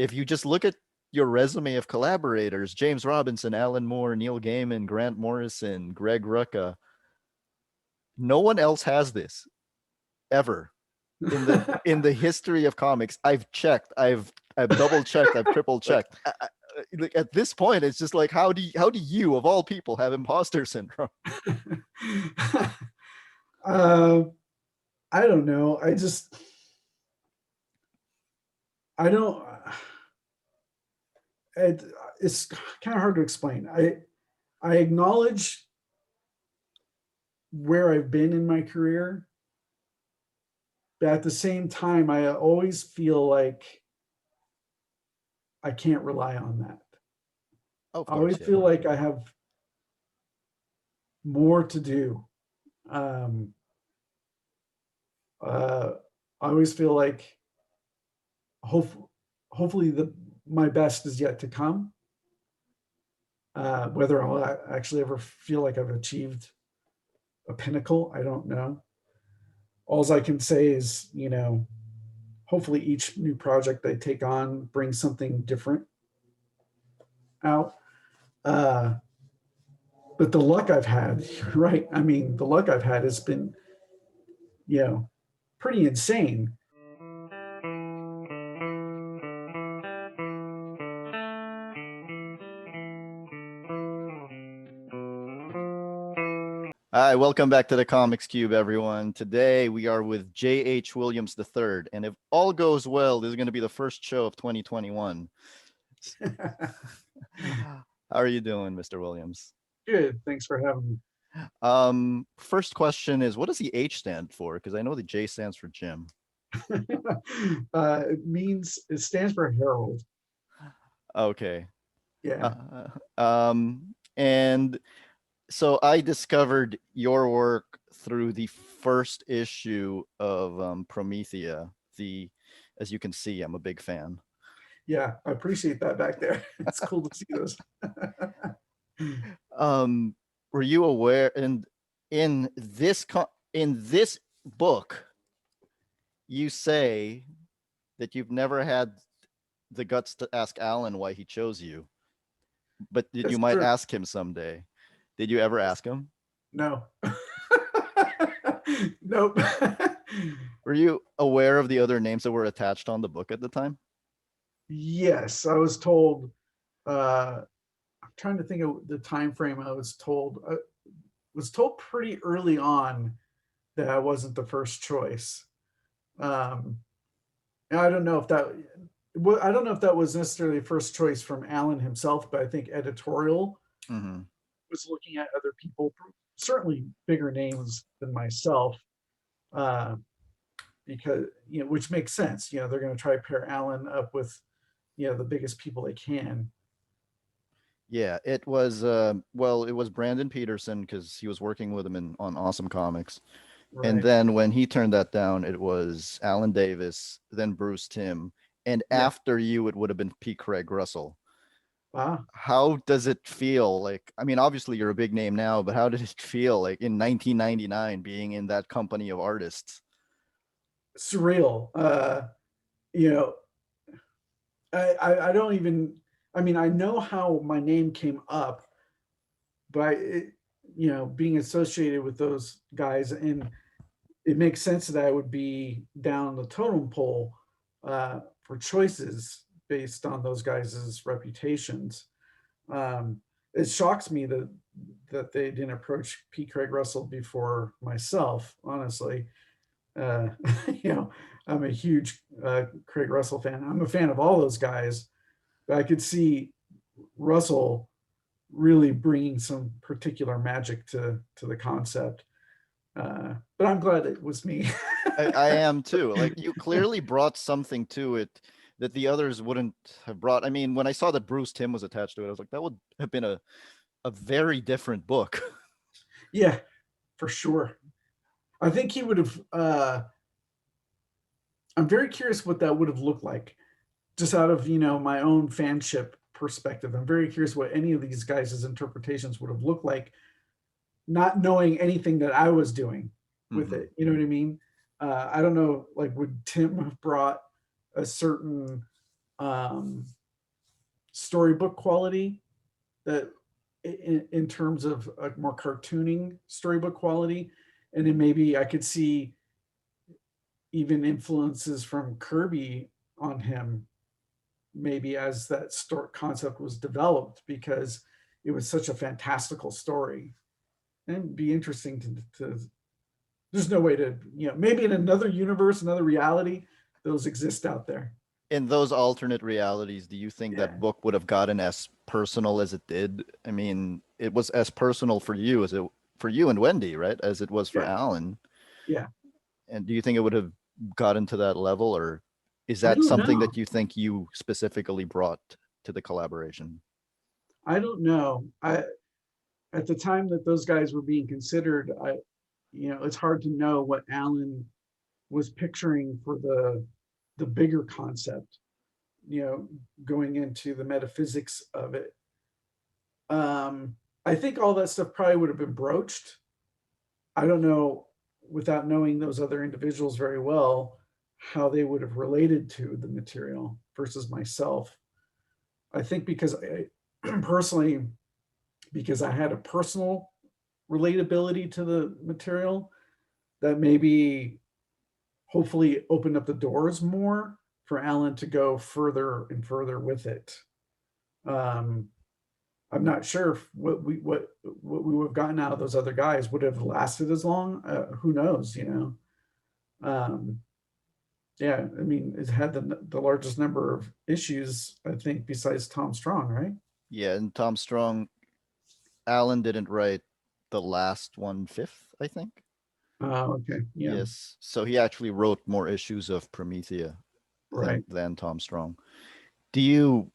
if you just look at your resume of collaborators, James Robinson, Alan Moore, Neil Gaiman, Grant Morrison, Greg Rucka, no one else has this ever in the history of comics. I've checked, I've double checked, I've triple checked. Like at this point, it's just like, how do you of all people have imposter syndrome? I don't know. I don't. It's kind of hard to explain. I acknowledge where I've been in my career, but at the same time, I always feel like I can't rely on that. Of I always course, yeah. feel like I have more to do. Um, I always feel like hope, hopefully my best is yet to come. Whether I'll actually ever feel like I've achieved a pinnacle, I don't know. All I can say is, hopefully each new project I take on brings something different out. Uh, but the luck I've had, right? I mean, the luck I've had has been, you know, pretty insane. Hi, welcome back to the Comics Cube, everyone. Today we are with J.H. Williams III, and if all goes well, this is going to be the first show of 2021. How are you doing, Mr. Williams? Good. Thanks for having First question is, what does the H stand for? Because I know the J stands for Jim. me. It stands for Herald. Okay. Yeah. And so I discovered your work through the first issue of Promethea. As you can see, I'm a big fan. Yeah, I appreciate that back there. It's cool to see those. Were you aware in this book you say that you've never had the guts to ask Alan why he chose you, but That's you might true. ask him someday. Did you ever ask him? No. Nope. Were you aware of the other names that were attached on the book at the time? Yes, I was told. I'm trying to think of the time frame. I was told. I was told pretty early on that I wasn't the first choice. Um, and I don't know if that. I don't know if that was necessarily first choice from Alan himself, but I think editorial Mm-hmm. was looking at other people, certainly bigger names than myself, uh, because which makes sense. They're going to try to pair Alan up with the biggest people they can. Yeah, it was it was Brandon Peterson because he was working with him on Awesome Comics. And Right. then when he turned that down, it was Alan Davis, then Bruce Timm, and Yeah. after you, it would have been P. Craig Russell. Ah. How does it feel? Like, I mean, obviously you're a big name now, but how did it feel like in 1999 being in that company of artists? Surreal. You know, I don't even. I mean, I know how my name came up, but being associated with those guys, and it makes sense that I would be down the totem pole for choices based on those guys' reputations. It shocks me that they didn't approach P. Craig Russell before myself. Honestly, uh, you know, I'm a huge Craig Russell fan. I'm a fan of all those guys, but I could see Russell really bringing some particular magic to the concept. But I'm glad it was me. I am too. Like, you clearly brought something to it that the others wouldn't have brought. I mean, when I saw that Bruce Timm was attached to it, I was like, that would have been a very different book. Yeah, for sure. I think he would have. I'm very curious what that would have looked like, just out of my own fanship perspective. I'm very curious what any of these guys' interpretations would have looked like, not knowing anything that I was doing with Mm-hmm. it. You know what I mean? I don't know. Like, would Tim have brought a certain um, storybook quality, that in terms of a more cartooning storybook quality. And then maybe I could see even influences from Kirby on him, maybe as that story concept was developed, because it was such a fantastical story. And it'd be interesting to there's no way to, maybe in another universe, another reality, those exist out there. In those alternate realities, do you think Yeah. that book would have gotten as personal as it did? I mean, it was as personal for you as it for you and Wendy, right? As it was for Yeah. Alan. Yeah. And do you think it would have gotten to that level, or is I that don't something know. that you think you specifically brought to the collaboration? I don't know. At the time that those guys were being considered, it's hard to know what Alan was picturing for the bigger concept, you know, going into the metaphysics of it. I think all that stuff probably would have been broached. I don't know, without knowing those other individuals very well, how they would have related to the material versus myself. I think because I personally, because I had a personal relatability to the material, that maybe hopefully opened up the doors more for Alan to go further and further with it. Um, I'm not sure if what we would have gotten out of those other guys would have lasted as long. Who knows? Um, yeah. I mean, it had the largest number of issues, I think, besides Tom Strong, right? Yeah, and Tom Strong, Alan didn't write the last one fifth, I think. Okay. Yeah. Yes. So he actually wrote more issues of Promethea Right. than Tom Strong. Do you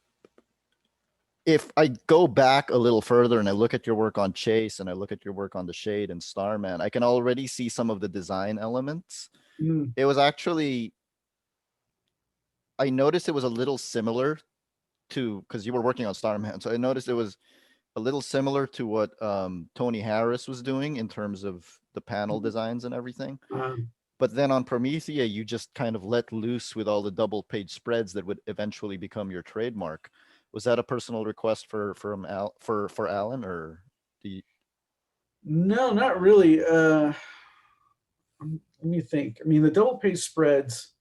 if I go back a little further and I look at your work on Chase and I look at your work on The Shade and Starman, I can already see some of the design elements. Mm, It was actually I noticed it was a little similar to because you were working on Starman, so I noticed it was a little similar to what Tony Harris was doing in terms of the panel designs and everything. uh, But then on Promethea, you just kind of let loose with all the double page spreads that would eventually become your trademark. Was that a personal request for Alan, or do you, no, not really. Let me think. I mean, the double page spreads,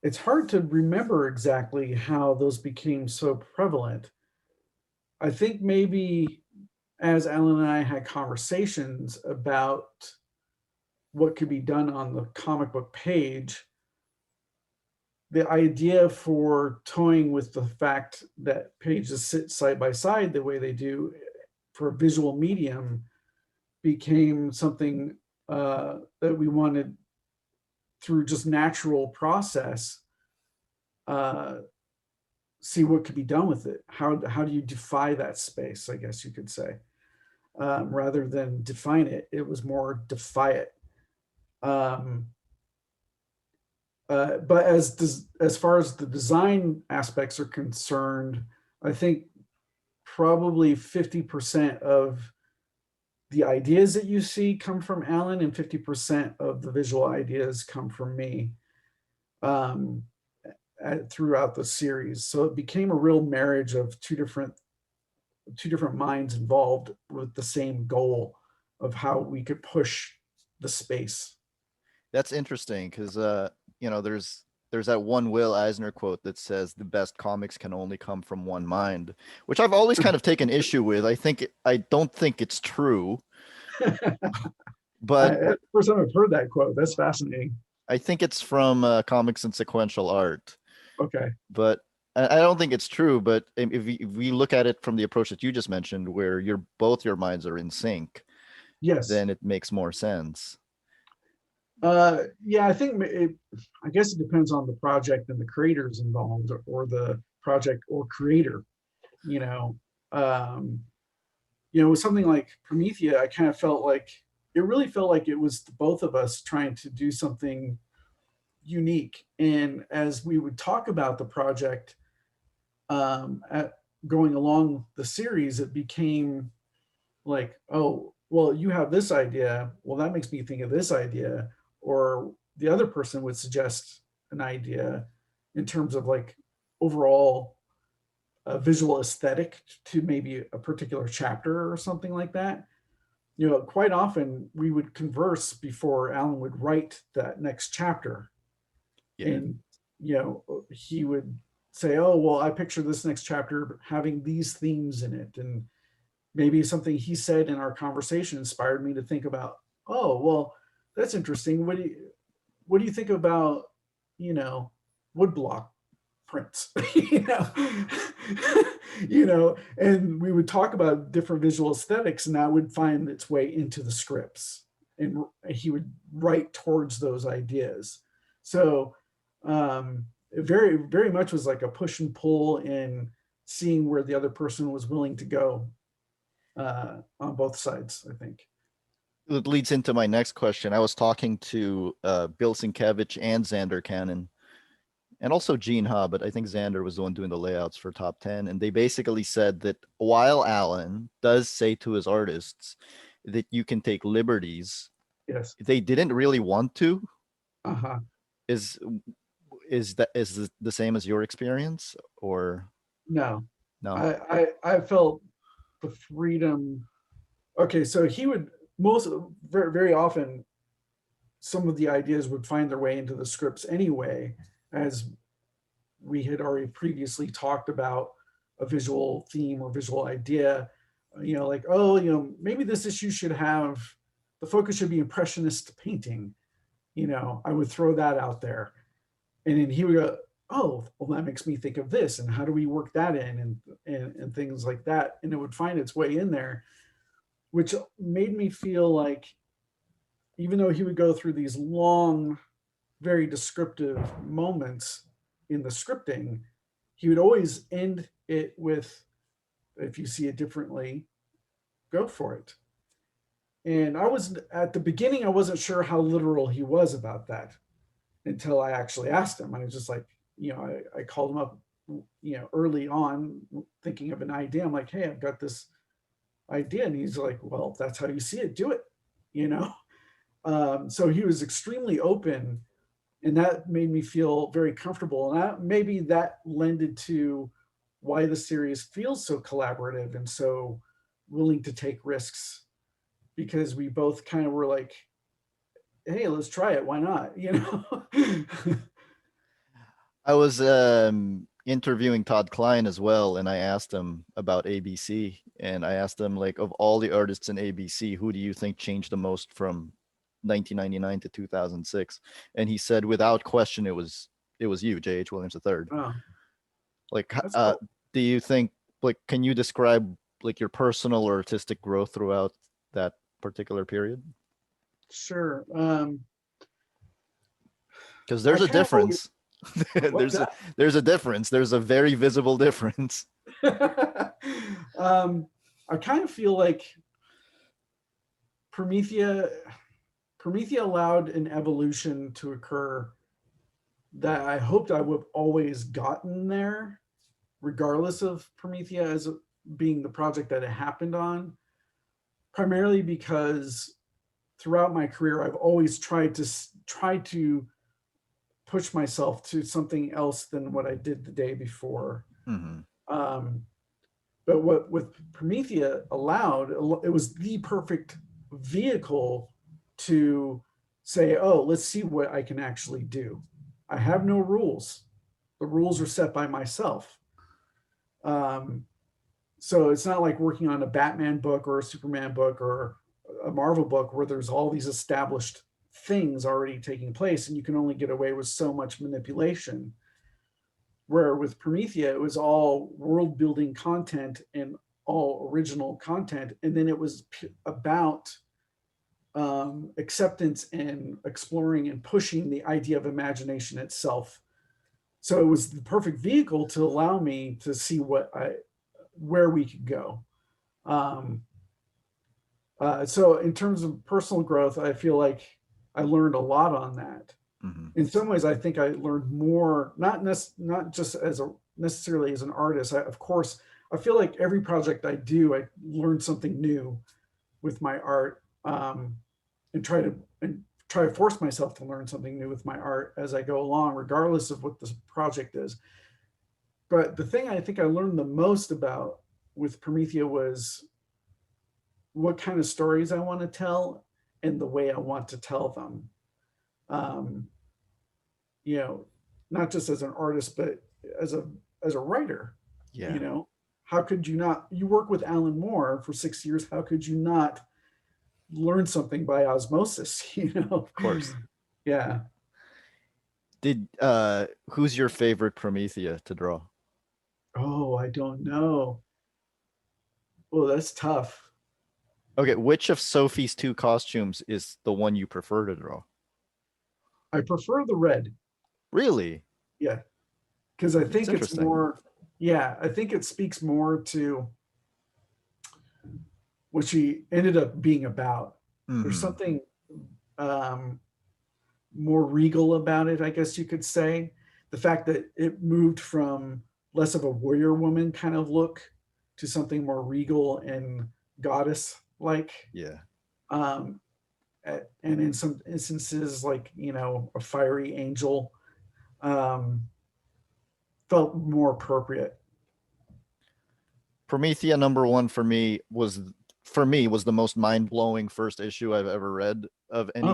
it's hard to remember exactly how those became so prevalent. I think maybe as Alan and I had conversations about what could be done on the comic book page, the idea for toying with the fact that pages sit side by side the way they do for a visual medium became something that we wanted through just natural process, uh, see what could be done with it. How do you defy that space? I guess you could say, rather than define it, it was more defy it. Um, but as far as the design aspects are concerned, I think probably 50% of the ideas that you see come from Alan, and 50% of the visual ideas come from me. Um, Throughout the series, so it became a real marriage of two different minds involved with the same goal of how we could push the space. that's interesting because there's that one Will Eisner quote that says the best comics can only come from one mind, which I've always kind of taken issue with. I don't think it's true, but First time I've heard that quote. That's fascinating. I think it's from Comics and Sequential Art. Okay. But I don't think it's true. But if we look at it from the approach that you just mentioned, where both your minds are in sync, Yes. then it makes more sense. Yeah, I guess it depends on the project and the creators involved, or the project or creator. You know, um, with something like Promethea, I kind of felt like it really felt like it was both of us trying to do something unique. And as we would talk about the project, going along the series, it became like, oh, well, you have this idea. Well, that makes me think of this idea. Or the other person would suggest an idea in terms of like overall visual aesthetic to maybe a particular chapter or something like that, quite often we would converse before Alan would write that next chapter. Yeah. And, he would say, oh, well, I picture this next chapter having these themes in it. And maybe something he said in our conversation inspired me to think about, oh, well, that's interesting. What do you think about, you know, woodblock prints? And we would talk about different visual aesthetics, and that would find its way into the scripts, and he would write towards those ideas. So it very, very much was like a push and pull in seeing where the other person was willing to go on both sides, I think. It leads into my next question. I was talking to Bill Sienkiewicz and Xander Cannon, and also Gene Ha, but I think Xander was the one doing the layouts for Top 10. And they basically said that while Alan does say to his artists that you can take liberties, Yes. they didn't really want to. Uh-huh. Is the same as your experience, or No. no? I felt the freedom. Okay, so he would most very, very often some of the ideas would find their way into the scripts anyway, as we had already previously talked about a visual theme or visual idea, like, oh, maybe this issue should have the focus should be impressionist painting. I would throw that out there. And then he would go, oh, well, that makes me think of this. And how do we work that in? And things like that. And it would find its way in there, which made me feel like even though he would go through these long, very descriptive moments in the scripting, he would always end it with, if you see it differently, go for it. And I was at the beginning, I wasn't sure how literal he was about that until I actually asked him. I was just like, I called him up, early on thinking of an idea. I'm like, hey, I've got this idea. And he's like, well, if that's how you see it, do it, So he was extremely open, and that made me feel very comfortable. And maybe that lended to why the series feels so collaborative and so willing to take risks, because we both kind of were like, hey, let's try it. Why not? I was interviewing Todd Klein as well, and I asked him about ABC, and I asked him, like, of all the artists in ABC, who do you think changed the most from 1999 to 2006? And he said, without question, it was you, J.H. Williams III. Oh, Like, that's cool. do you think, like, can you describe like your personal or artistic growth throughout that particular period? Sure. Because I there's a kind of always, difference. what's that? There's a difference. There's a very visible difference. I kind of feel like Promethea allowed an evolution to occur that I hoped I would have always gotten there, regardless of Promethea as being the project that it happened on. Primarily because throughout my career, I've always tried to push myself to something else than what I did the day before. Mm-hmm. But what with Promethea allowed, it was the perfect vehicle to say, oh, let's see what I can actually do. I have no rules. The rules are set by myself. So it's not like working on a Batman book or a Superman book or a Marvel book where there's all these established things already taking place and you can only get away with so much manipulation. Where with Promethea, it was all world building content and all original content. And then it was about acceptance and exploring and pushing the idea of imagination itself. So it was the perfect vehicle to allow me to see where we could go. So in terms of personal growth, I feel like I learned a lot on that. Mm-hmm. In some ways, I think I learned more, not just necessarily as an artist. Of course, I feel like every project I do, I learn something new with my art, and try to try to force myself to learn something new with my art as I go along, regardless of what the project is. But the thing I think I learned the most about with Promethea was what kind of stories I want to tell and the way I want to tell them. Um, you know, not just as an artist, but as a as a writer. Yeah, You know, how could you not? You work with Alan Moore for 6 years. How could you not learn something by osmosis? You know, of course. yeah. Did who's your favorite Promethea to draw? Oh, I don't know. Oh, that's tough. Okay, which of Sophie's two costumes is the one you prefer to draw? I prefer the red. Really? Yeah, because I That's think it's interesting. more. Yeah, I think it speaks more to what she ended up being about. There's Mm-hmm. something um, more regal about it, I guess you could say. The fact that it moved from less of a warrior woman kind of look to something more regal and goddess like. Yeah. Um, and in some instances, like, a fiery angel um, felt more appropriate. Promethea #1 for me was the most mind-blowing first issue I've ever read of Oh, cool.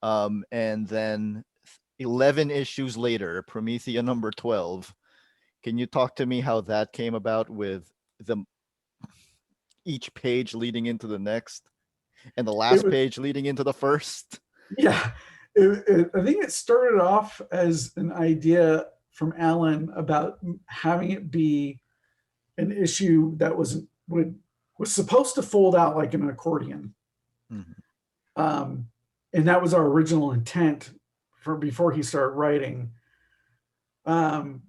anything. And then 11 issues later, Promethea #12. Can you talk to me how that came about with the each page leading into the next and the It last was, page leading into the first? yeah. I think it started off as an idea from Alan about having it be an issue that was supposed to fold out like an accordion, Mhm. um, and that was our original intent for before he started writing. Um,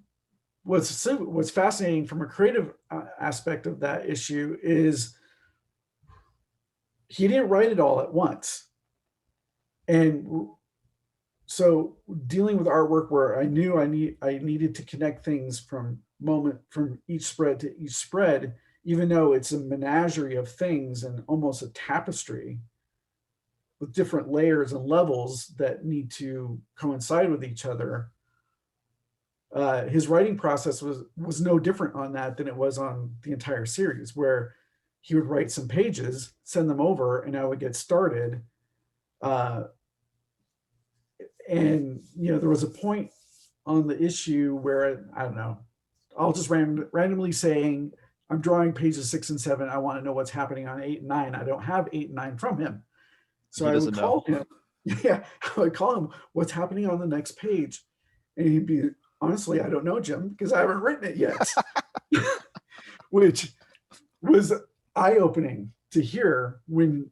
what's fascinating from a creative aspect of that issue is he didn't write it all at once, and so dealing with artwork where I knew I needed to connect things from each spread to each spread, even though it's a menagerie of things and almost a tapestry with different layers and levels that need to coincide with each other. His writing process was no different on that than it was on the entire series, where he would write some pages, send them over, and I would get started. Uh, and there was a point on the issue where I don't know. I'll just randomly saying I'm drawing pages 6 and 7. I want to know what's happening on 8 and 9. I don't have 8 and 9 from him, so He I would doesn't know. call him. Yeah, I would call him. What's happening on the next page? And he'd be, honestly, I don't know, Jim, because I haven't written it yet. Which was eye opening to hear when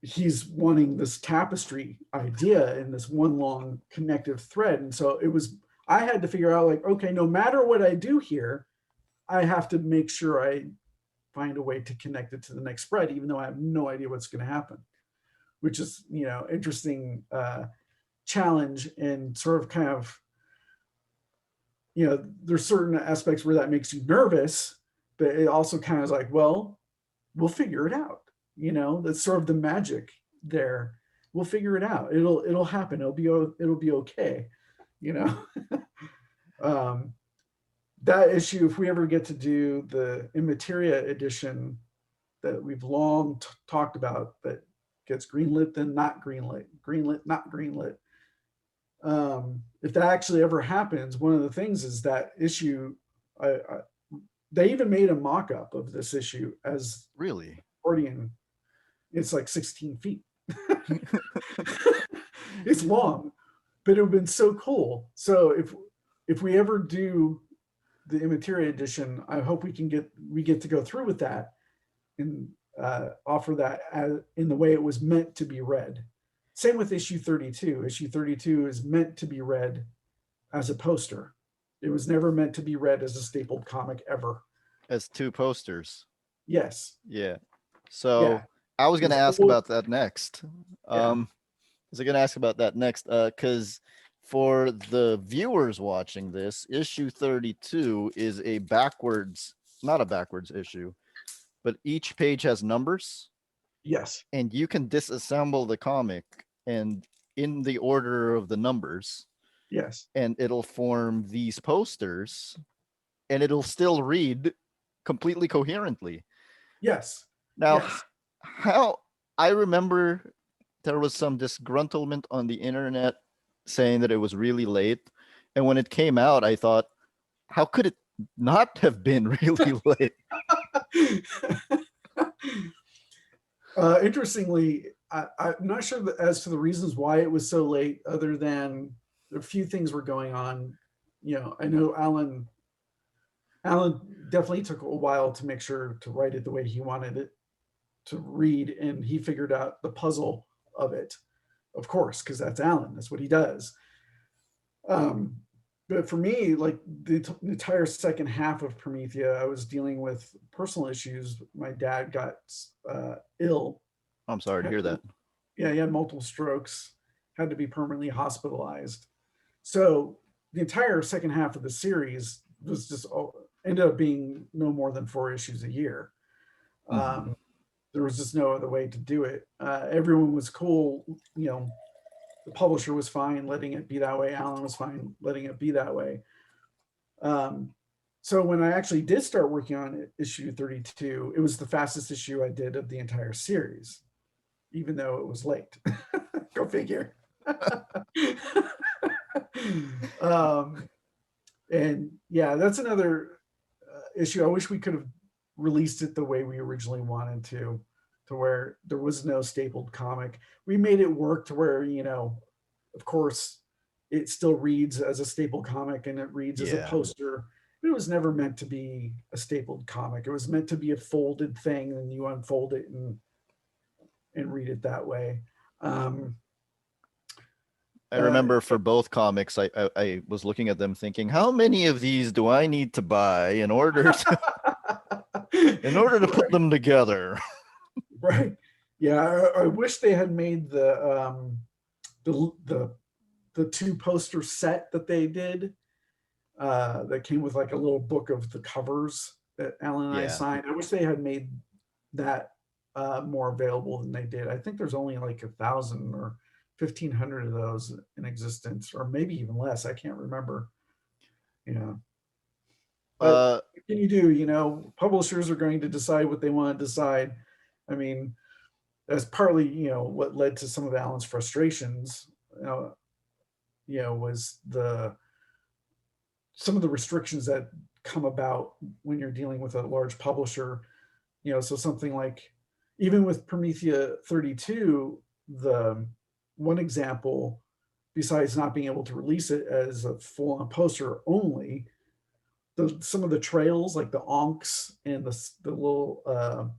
he's wanting this tapestry idea in this one long connective thread. And so I had to figure out, like, okay, no matter what I do here, I have to make sure I find a way to connect it to the next spread, even though I have no idea what's going to happen, which is, interesting challenge and sort of kind of, there's certain aspects where that makes you nervous, but it also kind of is like, well, we'll figure it out. That's sort of the magic there. We'll figure it out. It'll happen. It'll be okay. You know, um, that issue. If we ever get to do the Immateria edition that we've long talked about, that gets greenlit then not greenlit, greenlit not greenlit. If that actually ever happens, one of the things is that issue. They even made a mock-up of this issue as Really? accordion. It's like 16 feet. It's long, but it would have been so cool. So if we ever do the Immateria edition, I hope we get to go through with that and offer that in the way it was meant to be read. Same with issue 32. Issue 32 is meant to be read as a poster. It was never meant to be read as a stapled comic ever. As two posters. Yes. Yeah. So Yeah. I was It gonna was ask always, about that next. yeah. Because for the viewers watching this, issue 32 is not a backwards issue, but each page has numbers, Yes. and you can disassemble the comic and in the order of the numbers, Yes. and it'll form these posters, and it'll still read completely coherently. Yes. Now, Yes. how I remember there was some disgruntlement on the internet saying that it was really late. And when it came out, I thought, how could it not have been really late? Interestingly, I'm not sure as to the reasons why it was so late, other than a few things were going on. I know Alan definitely took a while to make sure to write it the way he wanted it to read, and he figured out the puzzle of it, of course, because that's Alan. That's what he does. Um, but for me, like the entire second half of Promethea, I was dealing with personal issues. My dad got ill. I'm sorry to Had hear to, that. yeah, he had multiple strokes, had to be permanently hospitalized. So the entire second half of the series was just ended up being no more than 4 issues a year. Mm-hmm. Um, there was just no other way to do it. Everyone was cool. The publisher was fine letting it be that way. Alan was fine letting it be that way. Um, so when I actually did start working on issue 32, it was the fastest issue I did of the entire series, even though it was late. Go figure. um, and yeah, that's another issue. I wish we could have released it the way we originally wanted to where there was no stapled comic. We made it work to where, of course, it still reads as a staple comic and it reads as a Yeah. poster. But it was never meant to be a stapled comic. It was meant to be a folded thing, and you unfold it and read it that way. Um, I uh, remember for both comics, I was looking at them thinking, how many of these do I need to buy in order to put right, them together? right. Yeah, I wish they had made the the the two poster set that they did that came with like a little book of the covers that Alan and I Yeah. signed. I wish they had made that more available than they did. I think there's only like 1,000 or 1,500 of those in existence, or maybe even less. I can't remember. Yeah, but Uh, what can you do? Publishers are going to decide what they want to decide. I mean, that's partly what led to some of Alan's frustrations. Was the some of the restrictions that come about when you're dealing with a large publisher. So something like, even with Promethea 32, the one example, besides not being able to release it as a full-on poster only, some of the trails like the onks and the little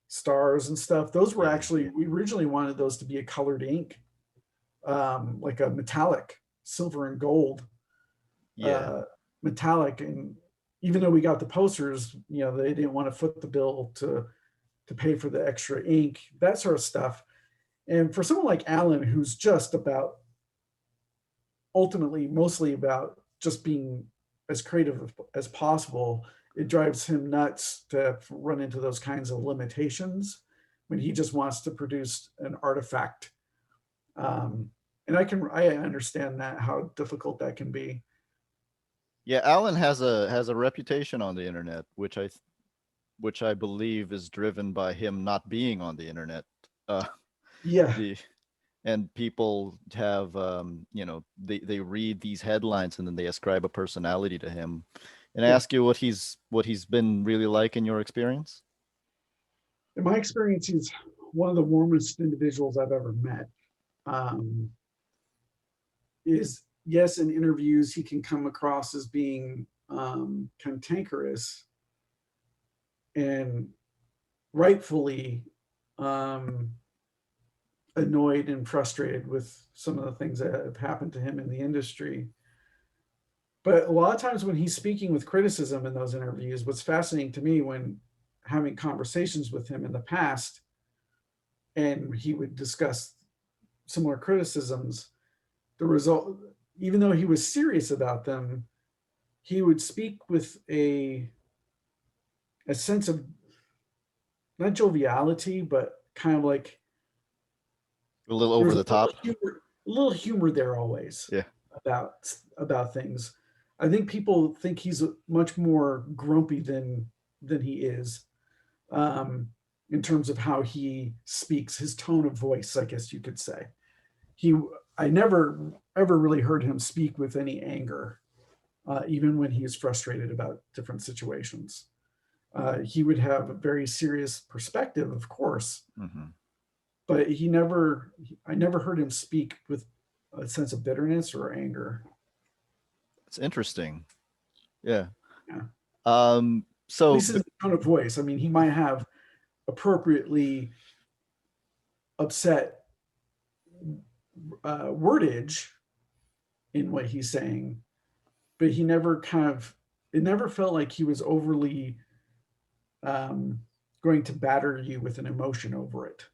stars and stuff, those were yeah. actually, we originally wanted those to be a colored ink, like a metallic silver and gold Yeah. uh, metallic. And even though we got the posters, they didn't want to foot the bill to pay for the extra ink, that sort of stuff. And for someone like Alan, who's just about ultimately mostly about just being as creative as possible, it drives him nuts to run into those kinds of limitations when he just wants to produce an artifact. Um, and I understand that, how difficult that can be. Yeah, Alan has a reputation on the internet, which I believe is driven by him not being on the internet. Uh, Yeah, the and people have they read these headlines and then they ascribe a personality to him. And I yeah. ask you what he's been really like in your experience. In my experience, he's one of the warmest individuals I've ever met. Um, is yes, in interviews he can come across as being cantankerous and rightfully um, annoyed and frustrated with some of the things that have happened to him in the industry. But a lot of times when he's speaking with criticism in those interviews, what's fascinating to me when having conversations with him in the past, and he would discuss similar criticisms, the result, even though he was serious about them, he would speak with a sense of not joviality, but kind of like A little There's over the top. a little humor there always. Yeah. About things. I think people think he's much more grumpy than he is, in terms of how he speaks, his tone of voice, I guess you could say. He, I never ever really heard him speak with any anger, even when he was frustrated about different situations. He would have a very serious perspective, of course, Hmm. but I never heard him speak with a sense of bitterness or anger. It's interesting. Yeah. Yeah. At So least his tone of voice. I mean, he might have appropriately upset wordage in what he's saying, but he never it never felt like he was overly um, going to batter you with an emotion over it.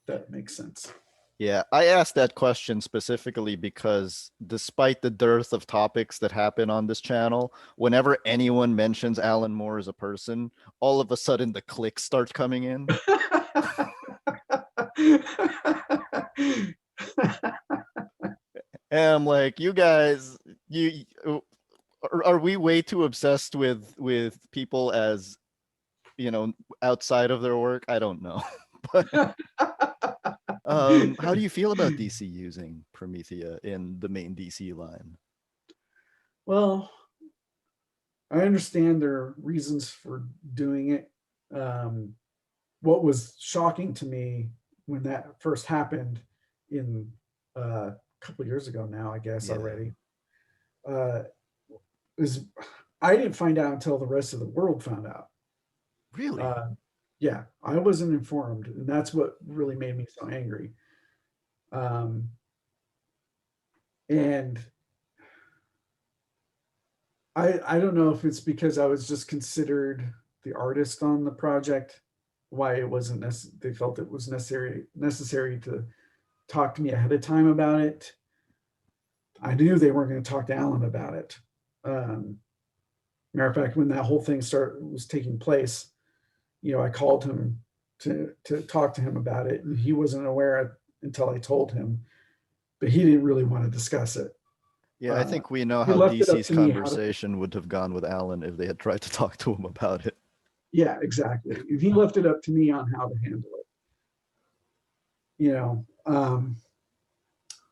That makes sense. yeah, I asked that question specifically because despite the dearth of topics that happen on this channel, whenever anyone mentions Alan Moore as a person, all of a sudden the clicks start coming in. And I'm like, you guys, you are we way too obsessed with people as, you know, outside of their work? I don't know. But how do you feel about DC using Promethea in the main DC line? Well, I understand their reasons for doing it. Um, what was shocking to me when that first happened in a couple of years ago now, I guess Yeah. already, uh, is I didn't find out until the rest of the world found out. Really? Uh, yeah, I wasn't informed, and that's what really made me so angry. Um, and I don't know if it's because I was just considered the artist on the project, why it wasn't they felt it was necessary to talk to me ahead of time about it. I knew they weren't going to talk to Alan about it. Um, Matter of fact, when that whole thing was taking place, I called him to talk to him about it, and he wasn't aware until I told him, but he didn't really want to discuss it. Yeah, I think we know He how left it up DC's to me how to. conversation would have gone with Alan if they had tried to talk to him about it. Yeah, exactly. And he left it up to me on how to handle it. You know,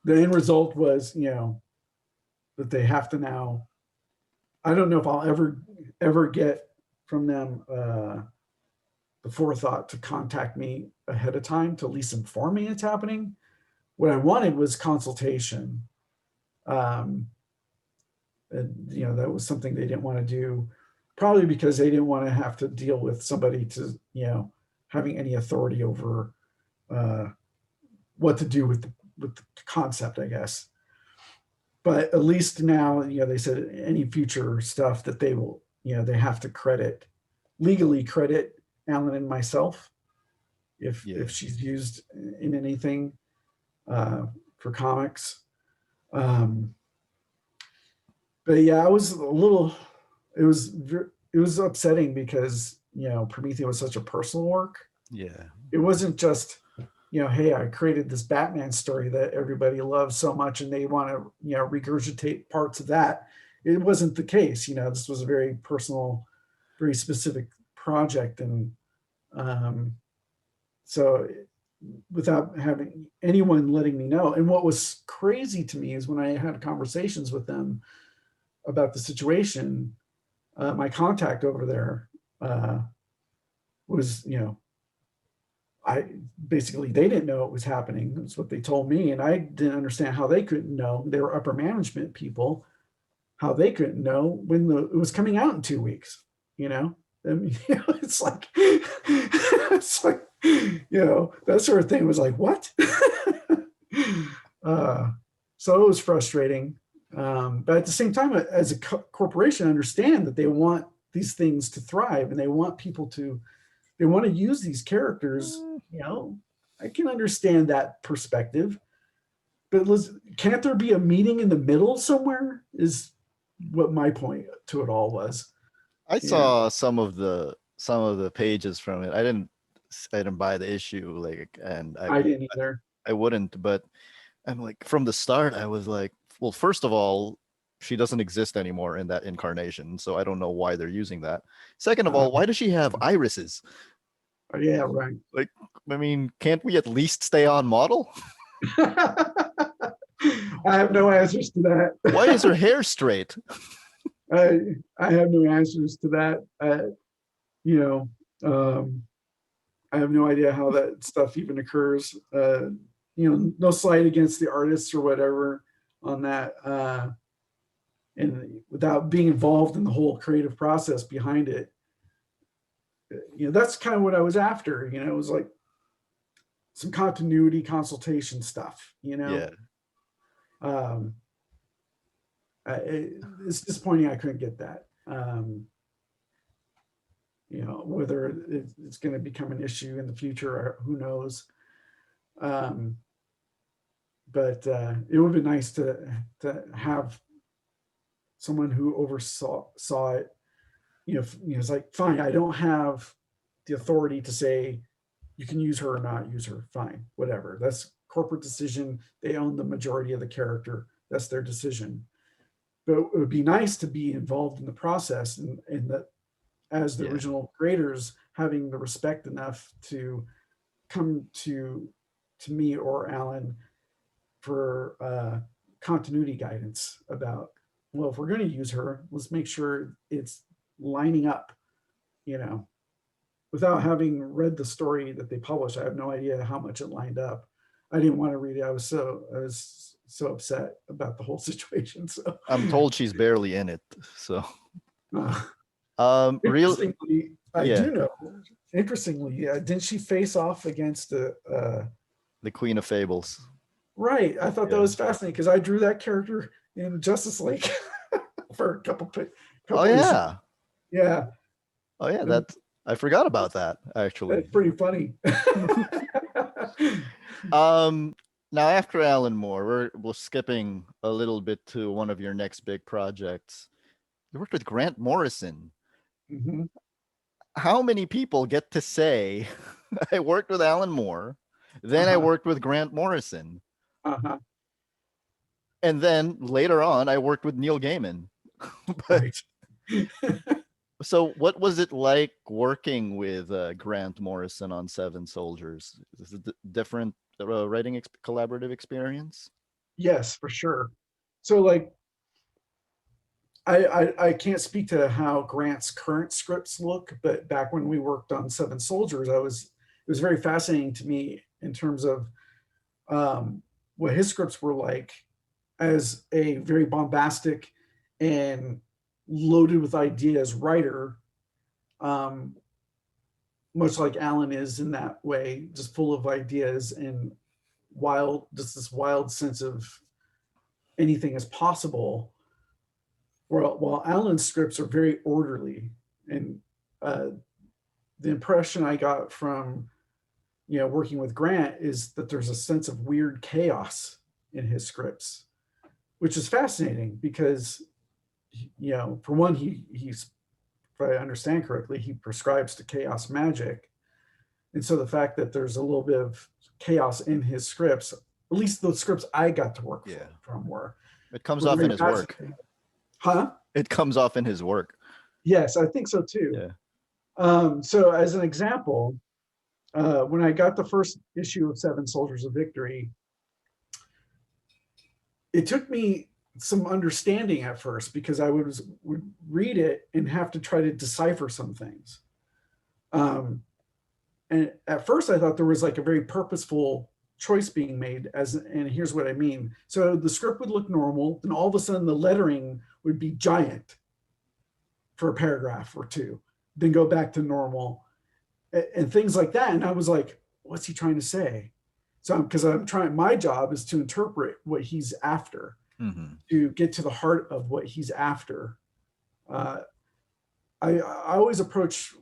the end result was, that they have to now. I don't know if I'll ever get from them the forethought to contact me ahead of time to at least inform me it's happening. What I wanted was consultation. Um, and, that was something they didn't want to do, probably because they didn't want to have to deal with somebody having any authority over uh, what to do with the concept, I guess. But at least now, they said any future stuff that they will, they have to legally credit Alan and myself Yeah. if she's used in anything for comics. Um, but yeah, I was a little. It was upsetting because Promethea was such a personal work. Yeah. It wasn't just hey, I created this Batman story that everybody loves so much, and they want to regurgitate parts of that. It wasn't the case. This was a very personal, very specific project, and so without having anyone letting me know. And what was crazy to me is when I had conversations with them about the situation, my contact over there was, I basically they didn't know it was happening. That's what they told me, and I didn't understand how they couldn't know. They were upper management people, how they couldn't know when it was coming out in 2 weeks. I mean, it's like that sort of thing was like what. uh, so it was frustrating, but at the same time, as a corporation, I understand that they want these things to thrive, and they want people to they want to use these characters. I can understand that perspective, but can't there be a meeting in the middle somewhere? Is what my point to it all was. I Yeah, saw some of the pages from it. I didn't buy the issue, like, and I didn't either. I wouldn't, but I'm like, from the start, I was like, well, first of all, she doesn't exist anymore in that incarnation, so I don't know why they're using that. Second of all, why does she have irises? Yeah, right. Like, I mean, can't we at least stay on model? I have no answers to that. Why is her hair straight? I I have no answers to that. You know, I have no idea how that stuff even occurs. You know, no slight against the artists or whatever on that. And without being involved in the whole creative process behind it, you know, that's kind of what I was after. You know, it was like some continuity consultation stuff. You know, Yeah, um, it's disappointing I couldn't get that. You know, whether it's going to become an issue in the future, or who knows. Um, but it would be nice to have someone who saw it. It's like, fine, I don't have the authority to say you can use her or not use her. Fine, whatever. That's corporate decision. They own the majority of the character. That's their decision. But it would be nice to be involved in the process, and that as the yeah, original creators having the respect enough to come to me or Alan for continuity guidance about, well, if we're going to use her, let's make sure it's lining up, you know, without having read the story that they published. I have no idea how much it lined up. I didn't want to read it. I was so upset about the whole situation. So I'm told she's barely in it. So, uh, real, interestingly, I yeah, do know. Interestingly, didn't she face off against the Queen of Fables. right? I thought that Yeah. was fascinating because I drew that character in Justice League for a Oh couple issues. yeah. Yeah, Oh yeah. and I forgot about that actually. that's pretty funny. Um, Now after Alan Moore, we're skipping a little bit to one of your next big projects. You worked with Grant Morrison. Mhm. How many people get to say, I worked with Alan Moore, then I Uh-huh. worked with Grant Morrison, Uh-huh. and then later on I worked with Neil Gaiman? But Right. so what was it like working with Grant Morrison on Seven Soldiers? Is it different writing collaborative experience? Yes, for sure. So like I can't speak to how Grant's current scripts look, but back when we worked on Seven Soldiers, it was very fascinating to me in terms of um, what his scripts were like as a very bombastic and loaded with ideas writer, um, much like Alan is in that way, just full of ideas and just this wild sense of anything is possible. While Alan's scripts are very orderly, and uh, the impression I got from working with Grant is that there's a sense of weird chaos in his scripts, which is fascinating because for one, he's, if I understand correctly, he prescribes to chaos magic, and so the fact that there's a little bit of chaos in his scripts, at least the scripts I got to work Yeah. from It comes were off in very his work. fascinating. Huh? It comes off in his work. Yes, I think so too. Yeah. So as an example, when I got the first issue of Seven Soldiers of Victory, it took me some understanding at first because I would read it and have to try to decipher some things. And at first I thought there was like a very purposeful choice being made, and here's what I mean. So the script would look normal, then all of a sudden the lettering would be giant for a paragraph or two, then go back to normal, and things like that. And I was like, what's he trying to say? So because I'm trying, my job is to interpret what he's after, to get to the heart of what he's after. I always approach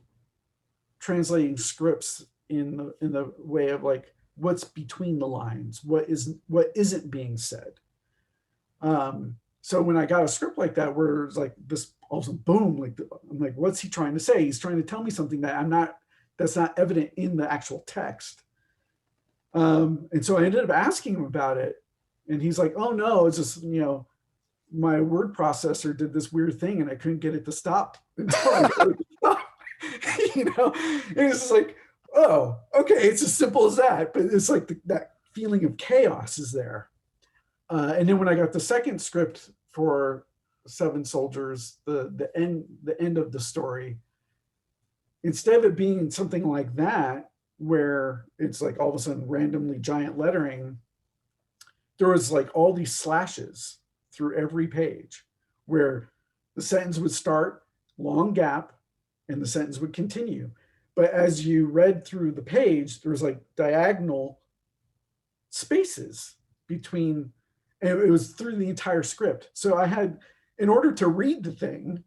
translating scripts in the way of like what's between the lines, what isn't being said. So when I got a script like that, where it's like this, also boom, like I'm like, what's he trying to say? He's trying to tell me something that's not evident in the actual text. And so I ended up asking him about it, and he's like, "Oh no, it's just my word processor did this weird thing, and I couldn't get it to stop until I got it to stop." And it's just like, oh, okay, it's as simple as that. But it's like that feeling of chaos is there. And then when I got the second script for Seven Soldiers, the end of the story, instead of it being something like that, where it's like all of a sudden randomly giant lettering, there was like all these slashes through every page where the sentence would start, long gap, and the sentence would continue. But as you read through the page, there was like diagonal spaces between, and it was through the entire script. So I had, in order to read the thing,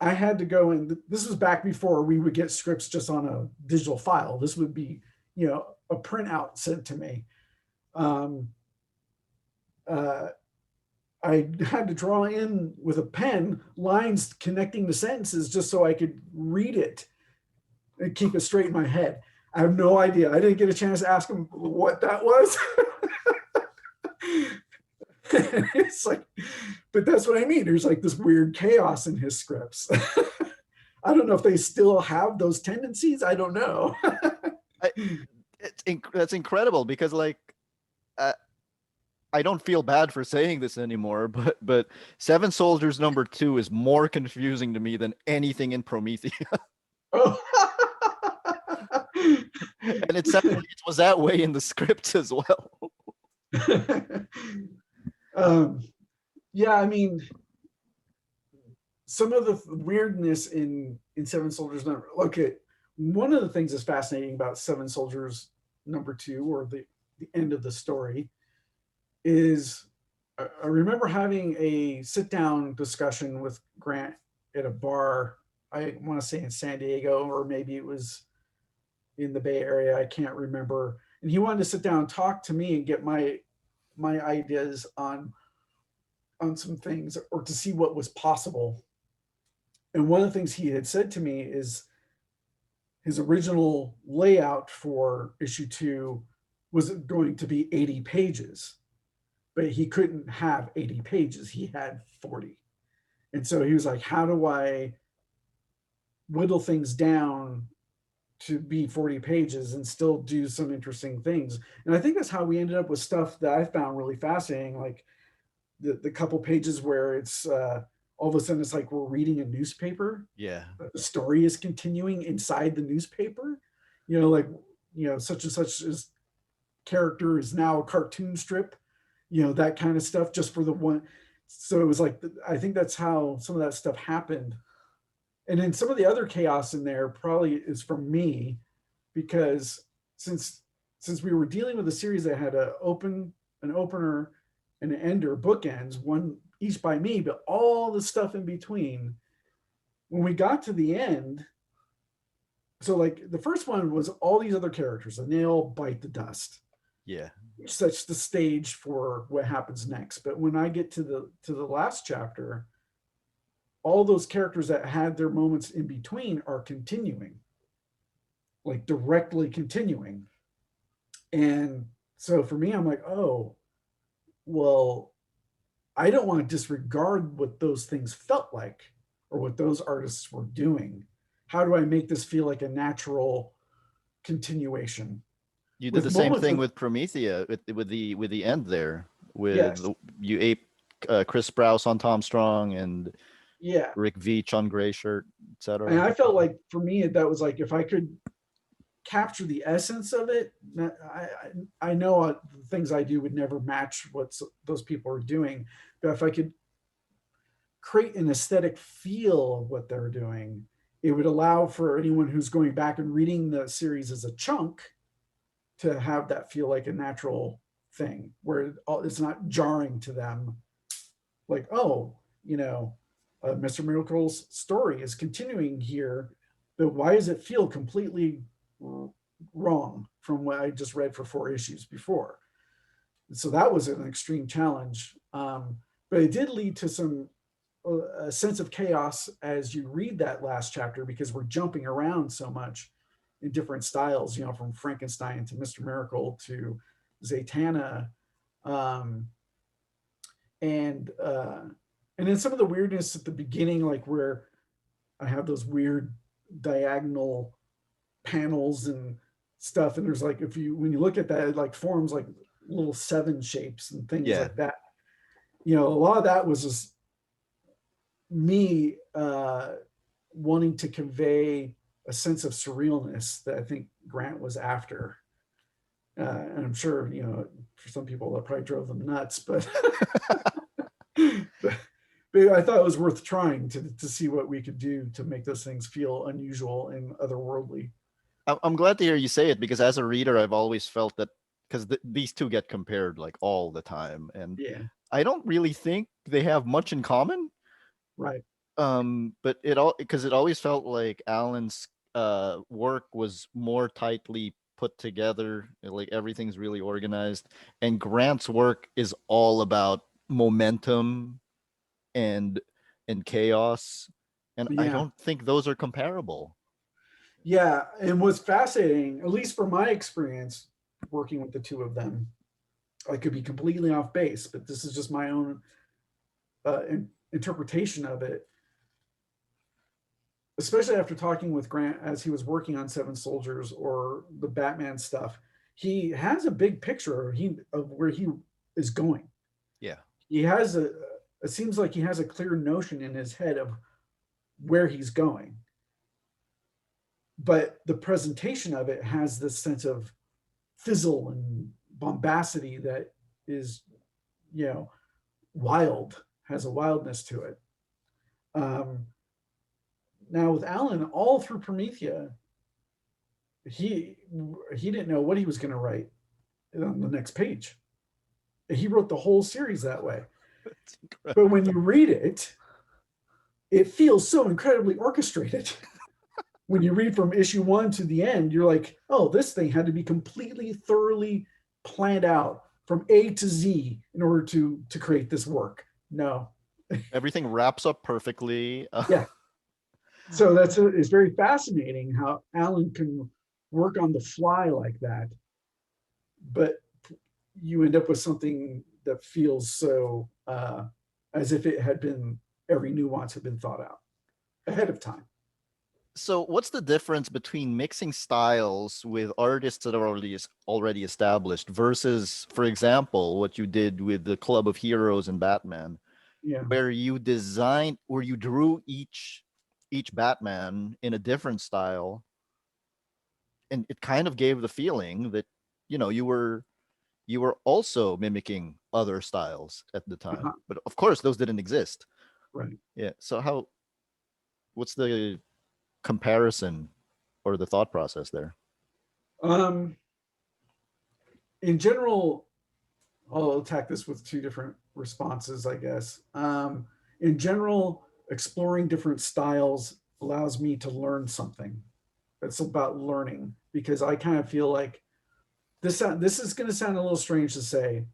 I had to go and this was back before we would get scripts just on a digital file. This would be, a printout sent to me. Uh, I had to draw in with a pen lines connecting the sentences just so I could read it and keep it straight in my head. I have no idea. I didn't get a chance to ask him what that was. It's like, but that's what I mean. There's like this weird chaos in his scripts. I don't know if they still have those tendencies. I don't know. That's incredible because like I don't feel bad for saying this anymore, but Seven Soldiers #2 is more confusing to me than anything in Promethea. Oh. And it was that way in the script as well. Yeah, I mean, some of the weirdness in Seven Soldiers number. Okay, one of the things that's fascinating about Seven Soldiers #2, or the end of the story, is I remember having a sit down discussion with Grant at a bar. I want to say in San Diego, or maybe it was in the Bay Area. I can't remember. And he wanted to sit down and talk to me and get my ideas on some things, or to see what was possible. And one of the things he had said to me is his original layout for issue 2 was going to be 80 pages, but he couldn't have 80 pages. He had 40. And so he was like, how do I whittle things down to be 40 pages and still do some interesting things? And I think that's how we ended up with stuff that I found really fascinating, like the couple pages where it's all of a sudden it's like we're reading a newspaper. Yeah. But the story is continuing inside the newspaper. Like, such and such as character is now a cartoon strip, that kind of stuff, just for the one. So it was like, I think that's how some of that stuff happened. And then some of the other chaos in there probably is from me, because since we were dealing with a series that had an opener and an ender, bookends, one each by me, but all the stuff in between. When we got to the end, so like the first one was all these other characters and they all bite the dust. Yeah. Sets the stage for what happens next. But when I get to the last chapter, all those characters that had their moments in between are continuing, like directly continuing. And so for me, I'm like, oh, well, I don't want to disregard what those things felt like or what those artists were doing. How do I make this feel like a natural continuation? You did the same thing with Promethea with the end there, with yes. You ape Chris Sprouse on Tom Strong and Rick Veitch on Gray Shirt, etc. And I felt like for me that was like, if I could capture the essence of it, I know the things I do would never match what those people are doing, but if I could create an aesthetic feel of what they're doing, it would allow for anyone who's going back and reading the series as a chunk to have that feel like a natural thing, where it's not jarring to them, like, oh, Mr. Miracle's story is continuing here, but why does it feel completely wrong from what I just read for 4 issues before? So that was an extreme challenge, but it did lead to a sense of chaos as you read that last chapter, because we're jumping around so much in different styles, from Frankenstein to Mr. Miracle to Zatanna, um, and uh, and then some of the weirdness at the beginning, like where I have those weird diagonal panels and stuff, and there's like, if you when you look at that, it like forms like little seven shapes and things Yeah. like that. A lot of that was just me wanting to convey a sense of surrealness that I think Grant was after. And I'm sure, for some people that probably drove them nuts, but, but I thought it was worth trying to see what we could do to make those things feel unusual and otherworldly. I'm glad to hear you say it, because as a reader, I've always felt that, because these two get compared like all the time, and Yeah, I don't really think they have much in common. right. But it all because it always felt like Alan's work was more tightly put together, like everything's really organized, and Grant's work is all about momentum and chaos, and I Yeah. don't think those are comparable. Yeah. And what's fascinating, at least from my experience working with the two of them, I could be completely off base, but this is just my own interpretation of it, especially after talking with Grant as he was working on Seven Soldiers or the Batman stuff. He has a big picture of where he is going. Yeah. He has it seems like he has a clear notion in his head of where he's going. But the presentation of it has this sense of fizzle and bombacity that is, you know, wild, has a wildness to it. Um, Now with Alan, all through Promethea, he he didn't know what he was going to write on the next page. He wrote the whole series that way. But when you read it, it feels so incredibly orchestrated. When you read from issue 1 to the end, you're like, oh, this thing had to be completely, thoroughly planned out from A to Z in order to create this work. No. Everything wraps up perfectly. Yeah. So it's very fascinating how Alan can work on the fly like that, but you end up with something that feels so as if it had been, every nuance had been thought out ahead of time. So what's the difference between mixing styles with artists that are already established versus, for example, what you did with the Club of Heroes and Batman, Yeah. where you drew each Batman in a different style, and it kind of gave the feeling that, you were also mimicking other styles at the time, Uh-huh. but of course those didn't exist. Right. Yeah. So what's the comparison or the thought process there? Um, in general, I'll attack this with two different responses, I guess. In general, exploring different styles allows me to learn something. It's about learning, because I kind of feel like this is going to sound a little strange to say,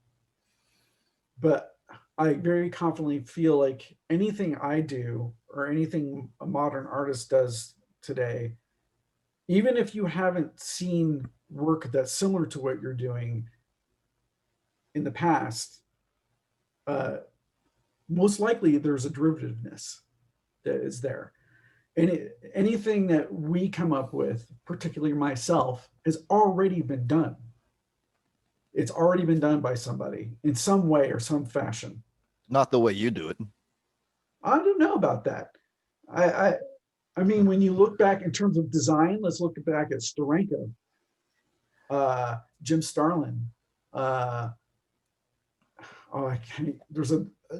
but I very confidently feel like anything I do or anything a modern artist does today, even if you haven't seen work that's similar to what you're doing in the past, uh, most likely there's a derivativeness that is there. And anything that we come up with, particularly myself, has already been done. It's already been done by somebody in some way or some fashion. Not the way you do it. I don't know about that. I, I, I mean, when you look back in terms of design, let's look back at Steranko, Jim Starlin. Uh, there's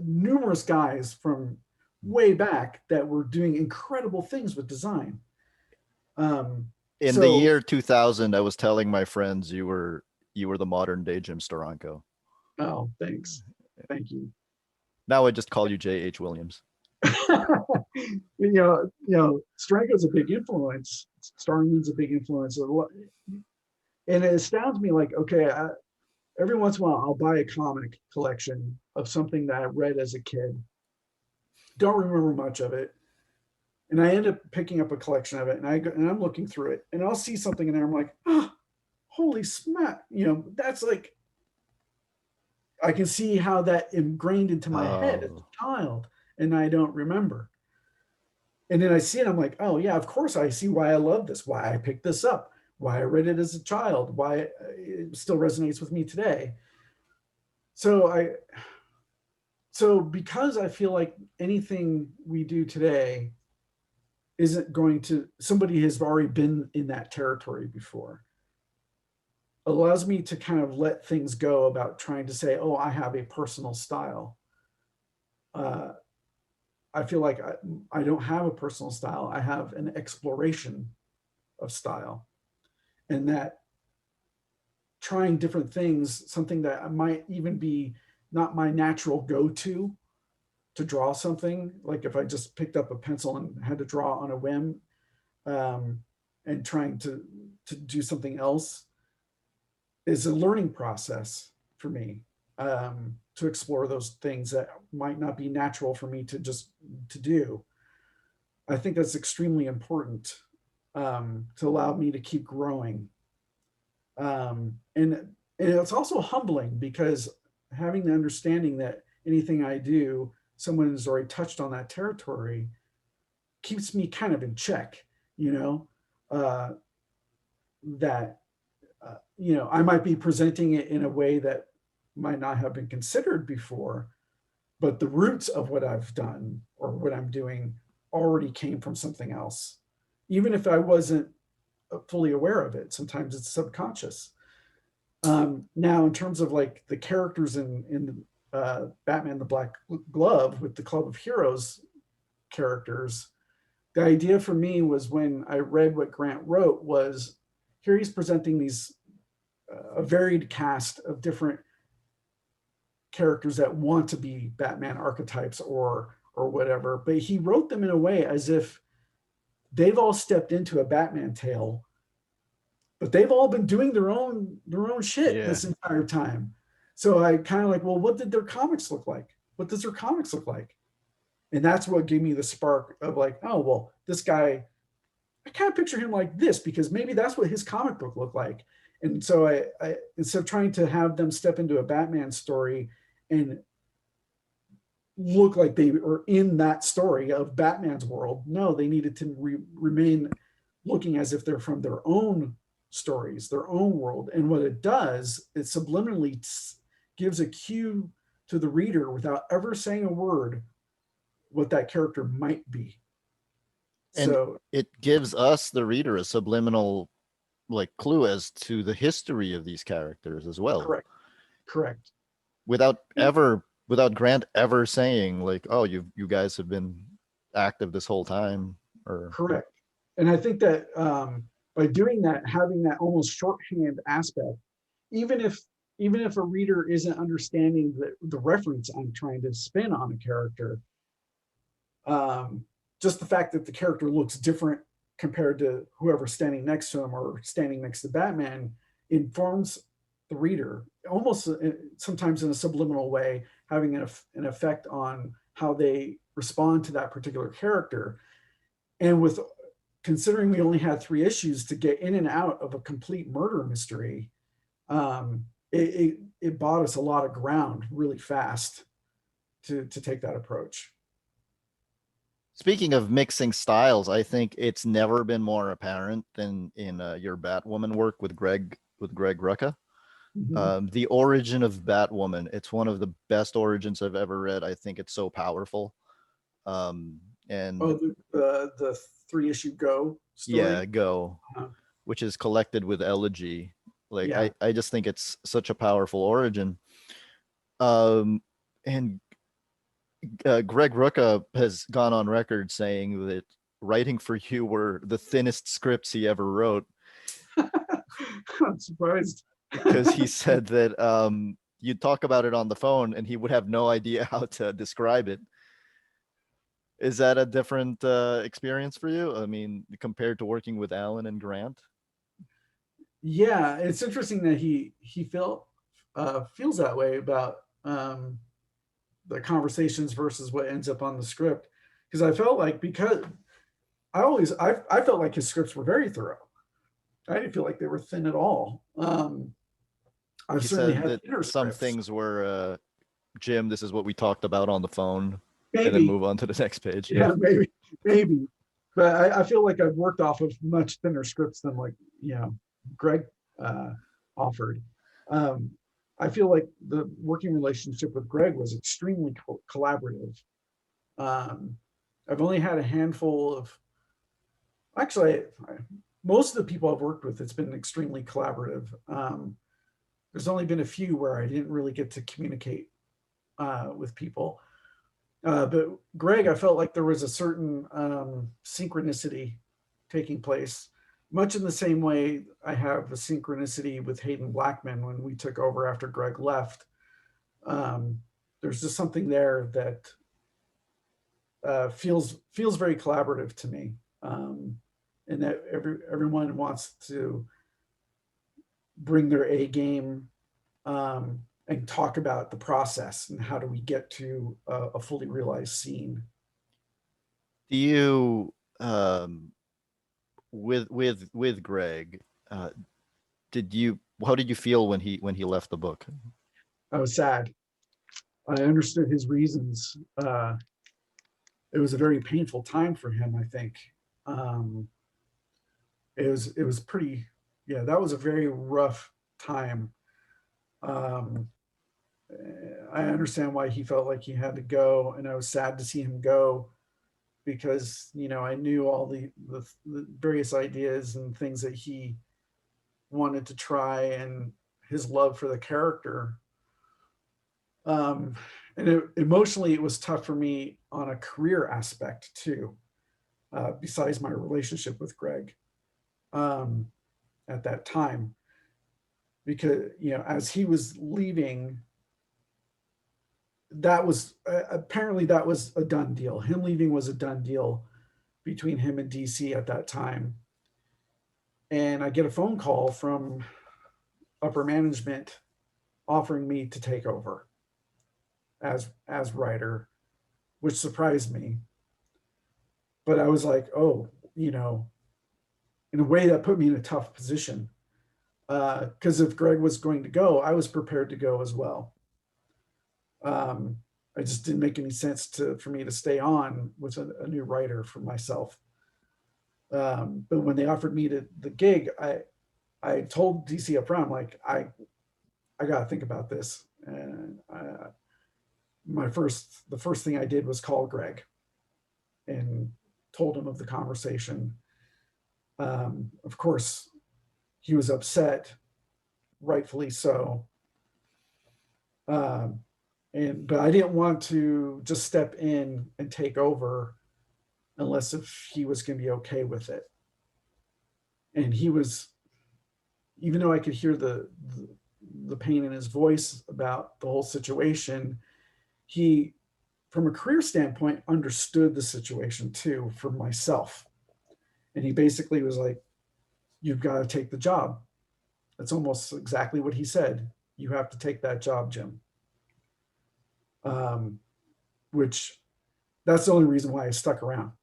numerous guys from way back that were doing incredible things with design. In the year 2000, I was telling my friends you were the modern day Jim Steranko. Oh, thanks. Thank you. Now I just call you J.H. Williams. Steranko's a big influence. Starlin's a big influence. And it astounds me, like, okay, every once in a while I'll buy a comic collection of something that I read as a kid. Don't remember much of it. And I end up picking up a collection of it, and I'm looking through it, and I'll see something in there. I'm like, oh, holy smack! That's like, I can see how that ingrained into my head as Oh, a child, and I don't remember. And then I see it, I'm like, oh yeah, of course I see why I love this, why I picked this up, why I read it as a child, why it still resonates with me today. So because I feel like anything we do today isn't going to, somebody has already been in that territory before, allows me to kind of let things go about trying to say, oh, I have a personal style. Uh, I feel like I don't have a personal style. I have an exploration of style. And that trying different things, something that might even be not my natural go to draw something, like if I just picked up a pencil and had to draw on a whim, um, and trying to do something else, is a learning process for me, to explore those things that might not be natural for me to do. I think that's extremely important, to allow me to keep growing. And it's also humbling because having the understanding that anything I do, someone has already touched on that territory, keeps me kind of in check, you know, uh, that, I might be presenting it in a way that might not have been considered before, but the roots of what I've done or what I'm doing already came from something else. Even if I wasn't fully aware of it, sometimes it's subconscious. Now, in terms of like the characters in Batman the Black Glove with the Club of Heroes characters, the idea for me was when I read what Grant wrote was, here he's presenting these a varied cast of different characters that want to be Batman archetypes or whatever, but he wrote them in a way as if they've all stepped into a Batman tale, but they've all been doing their own shit yeah. this entire time. So I kind of like, well, what did their comics look like? What does their comics look like? And that's what gave me the spark of like, oh well, this guy, I kind of picture him like this because maybe that's what his comic book looked like. And so I instead of trying to have them step into a Batman story and look like they were in that story of Batman's world, no, they needed to remain looking as if they're from their own stories, their own world. And what it does, it subliminally gives a cue to the reader without ever saying a word what that character might be. And So, it gives us, the reader, a subliminal like clue as to the history of these characters as well, correct, correct. without Grant ever saying like, oh, you guys have been active this whole time, or Correct. And I think that, by doing that, having that almost shorthand aspect, even if even if a reader isn't understanding the reference I'm trying to spin on a character, um, just the fact that the character looks different compared to whoever's standing next to him or standing next to Batman informs the reader almost, sometimes in a subliminal way, having an effect on how they respond to that particular character. And with considering we only had 3 issues to get in and out of a complete murder mystery, it bought us a lot of ground really fast to take that approach. speaking of mixing styles, I think it's never been more apparent than in your Batwoman work with Greg Rucka. Mhm. The origin of Batwoman, it's one of the best origins I've ever read. I think it's so powerful. Um, Oh, and the 3 issue Go yeah, story. Go, Uh, which is collected with Elegy. Like yeah, I just think it's such a powerful origin. Um, and Greg Rucka has gone on record saying that writing for you were the thinnest scripts he ever wrote, I'm surprised. because he said that you'd talk about it on the phone and he would have no idea how to describe it. Is that a different experience for you? I mean, compared to working with Alan and Grant? Yeah, it's interesting that he feels that way about, the conversations versus what ends up on the script, because I felt like, because I felt like his scripts were very thorough. I didn't feel like they were thin at all. I've He certainly said had that thinner some scripts. things were, Jim, this is what we talked about on the phone, and then Maybe, move on to the next page. Yeah. yeah, maybe. But I feel like I've worked off of much thinner scripts than like, Greg uh, offered. Um, I feel like the working relationship with Greg was extremely collaborative. Um, I've only had a handful of, actually, most of the people I've worked with, it's been extremely collaborative. There's only been a few where I didn't really get to communicate with people. But Greg, I felt like there was a certain synchronicity taking place, much in the same way I have a synchronicity with Haden Blackman when we took over after Greg left. Um, there's just something there that feels very collaborative to me, and that everyone wants to bring their A game, and talk about the process and how do we get to a fully realized scene. Do you, with Greg, uh, did you how did you feel when he left the book? I was sad. I understood his reasons. It was a very painful time for him, I think. Um, it was pretty, yeah, that was a very rough time. Um, I understand why he felt like he had to go, and I was sad to see him go because I knew all the various ideas and things that he wanted to try and his love for the character. Um, and emotionally, it was tough for me on a career aspect too. Besides my relationship with Greg um, at that time, because as he was leaving, that was apparently that was a done deal. Him leaving was a done deal between him and DC at that time. And I get a phone call from upper management offering me to take over as writer, which surprised me. But I was like, oh, in a way that put me in a tough position. Because if Greg was going to go, I was prepared to go as well. Um, it just didn't make any sense for me to stay on with a new writer for myself. But when they offered me the gig, I told DC up front, like I got to think about this. And the first thing I did was call Greg and told him of the conversation. Of course, he was upset, rightfully so. Um, but I didn't want to just step in and take over unless if he was going to be okay with it. And he was, even though I could hear the pain in his voice about the whole situation, he, from a career standpoint, understood the situation too for myself. And he basically was like, "You've got to take the job." That's almost exactly what he said. "You have to take that job, Jim." Um, which that's the only reason why I stuck around.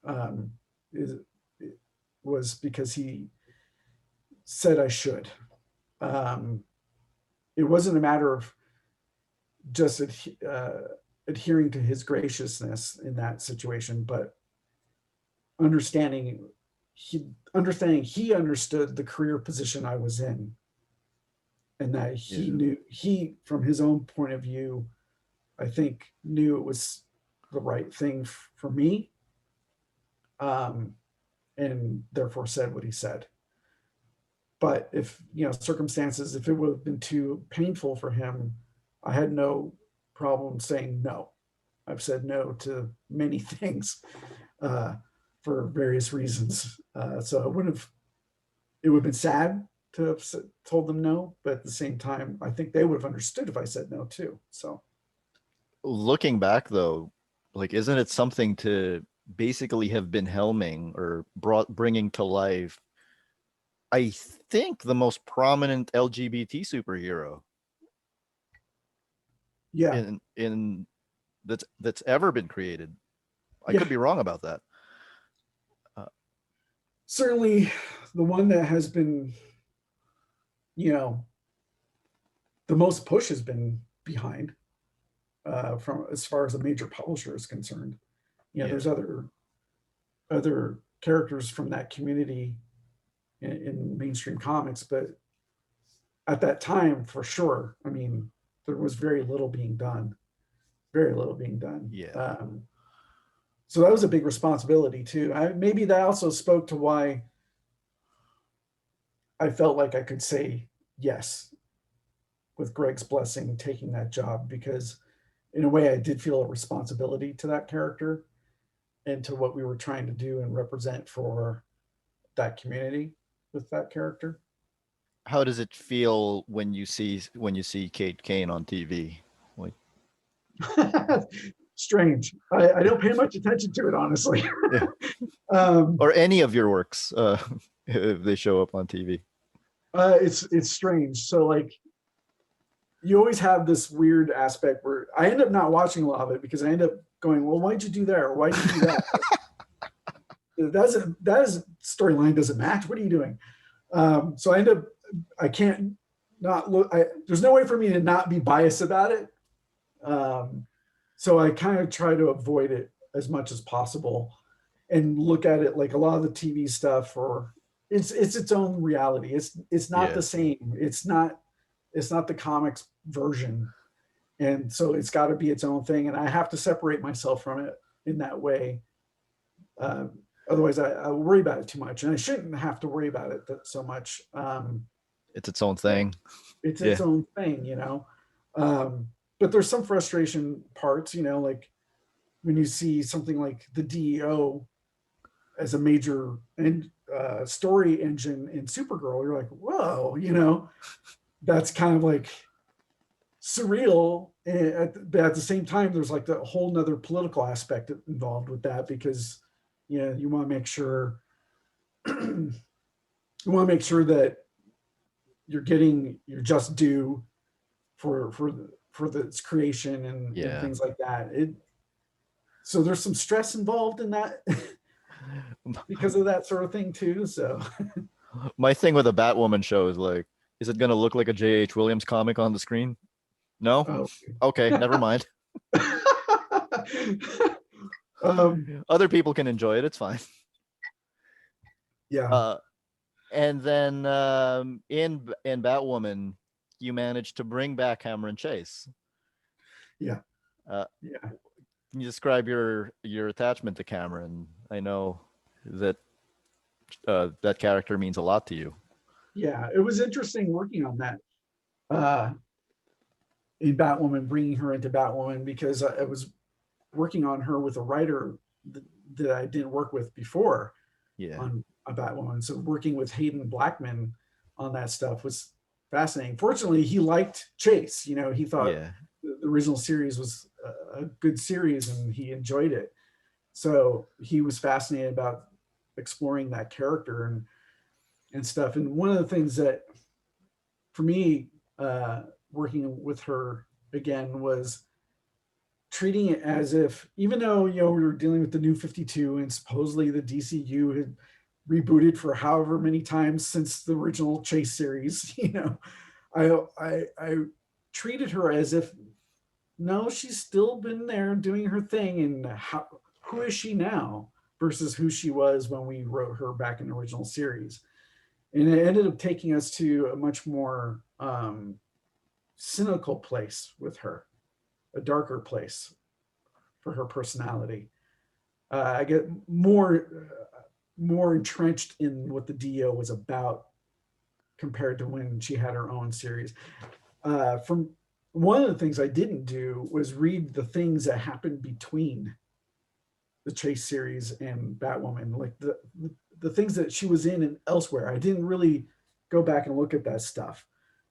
Um, is, was because he said I should. Um, it wasn't a matter of just adhering to his graciousness in that situation, but understanding he understood the career position I was in, and that he Yeah. knew he from his own point of view, I think knew it was the right thing for me, um, and therefore said what he said. But if circumstances, if it would have been too painful for him, I had no problem saying no. I've said no to many things uh, for various reasons. So it would have been sad to have told them no, but at the same time, I think they would have understood if I said no too. So Looking back though, like, isn't it something to basically have been helming or bringing to life, I think, the most prominent LGBT superhero yeah, in that's ever been created. I yeah, could be wrong about that. certainly the one that has been, you know, the most push has been behind, from as far as a major publisher is concerned. Yeah. There's other characters from that community in mainstream comics, but at that time, for sure, I mean, there was very little being done, very little being done. Yeah. So that was a big responsibility too. Maybe that also spoke to why I felt like I could say yes with Greg's blessing taking that job, because in a way I did feel a responsibility to that character and to what we were trying to do and represent for that community with that character. How does it feel when you see Kate Kane on TV? Like, Strange. I don't pay much attention to it, honestly. yeah. Or any of your works, if they show up on TV. It's strange. So like, you always have this weird aspect where I end up not watching a lot of it because I end up going, well, why'd you do that? Or why'd you do that? That storyline doesn't match. What are you doing? So I can't not look. There's no way for me to not be biased about it. So I kind of try to avoid it as much as possible and look at it like a lot of the TV stuff, or it's its own reality. It's not the same. It's not the comics version. And so it's got to be its own thing. And I have to separate myself from it in that way. Otherwise I worry about it too much, and I shouldn't have to worry about it so much. It's its own thing. It's its own thing, but there's some frustration parts, like when you see something like the DEO as a major story engine in Supergirl, you're like, whoa, that's kind of like surreal. But at the same time, there's like the whole nother political aspect involved with that, because you want to make sure that you're getting your just due for its creation and things like that. So there's some stress involved in that because of that sort of thing too. So my thing with a Batwoman show is like, is it going to look like a J.H. Williams comic on the screen? No? Oh. Okay, never mind. Other people can enjoy it. It's fine. Yeah. And then in Batwoman, you managed to bring back Cameron Chase. Yeah. Can you describe your attachment to Cameron? I know that that character means a lot to you. Yeah, it was interesting working on that in Batwoman, bringing her into Batwoman, because I was working on her with a writer that I didn't work with before on a Batwoman. So working with Haden Blackman on that stuff was fascinating. Fortunately, he liked Chase. He thought the original series was a good series and he enjoyed it. So he was fascinated about exploring that character and stuff. And one of the things that, for me, working with her again, was treating it as if, even though we were dealing with the New 52 and supposedly the DCU had rebooted for however many times since the original Chase series, I treated her as if, no, she's still been there doing her thing, and who is she now versus who she was when we wrote her back in the original series. And it ended up taking us to a much more cynical place with her, a darker place for her personality. I get more entrenched in what the DO was about compared to when she had her own series. From one of the things I didn't do was read the things that happened between the Chase series and Batwoman, like the things that she was in and elsewhere. I didn't really go back and look at that stuff.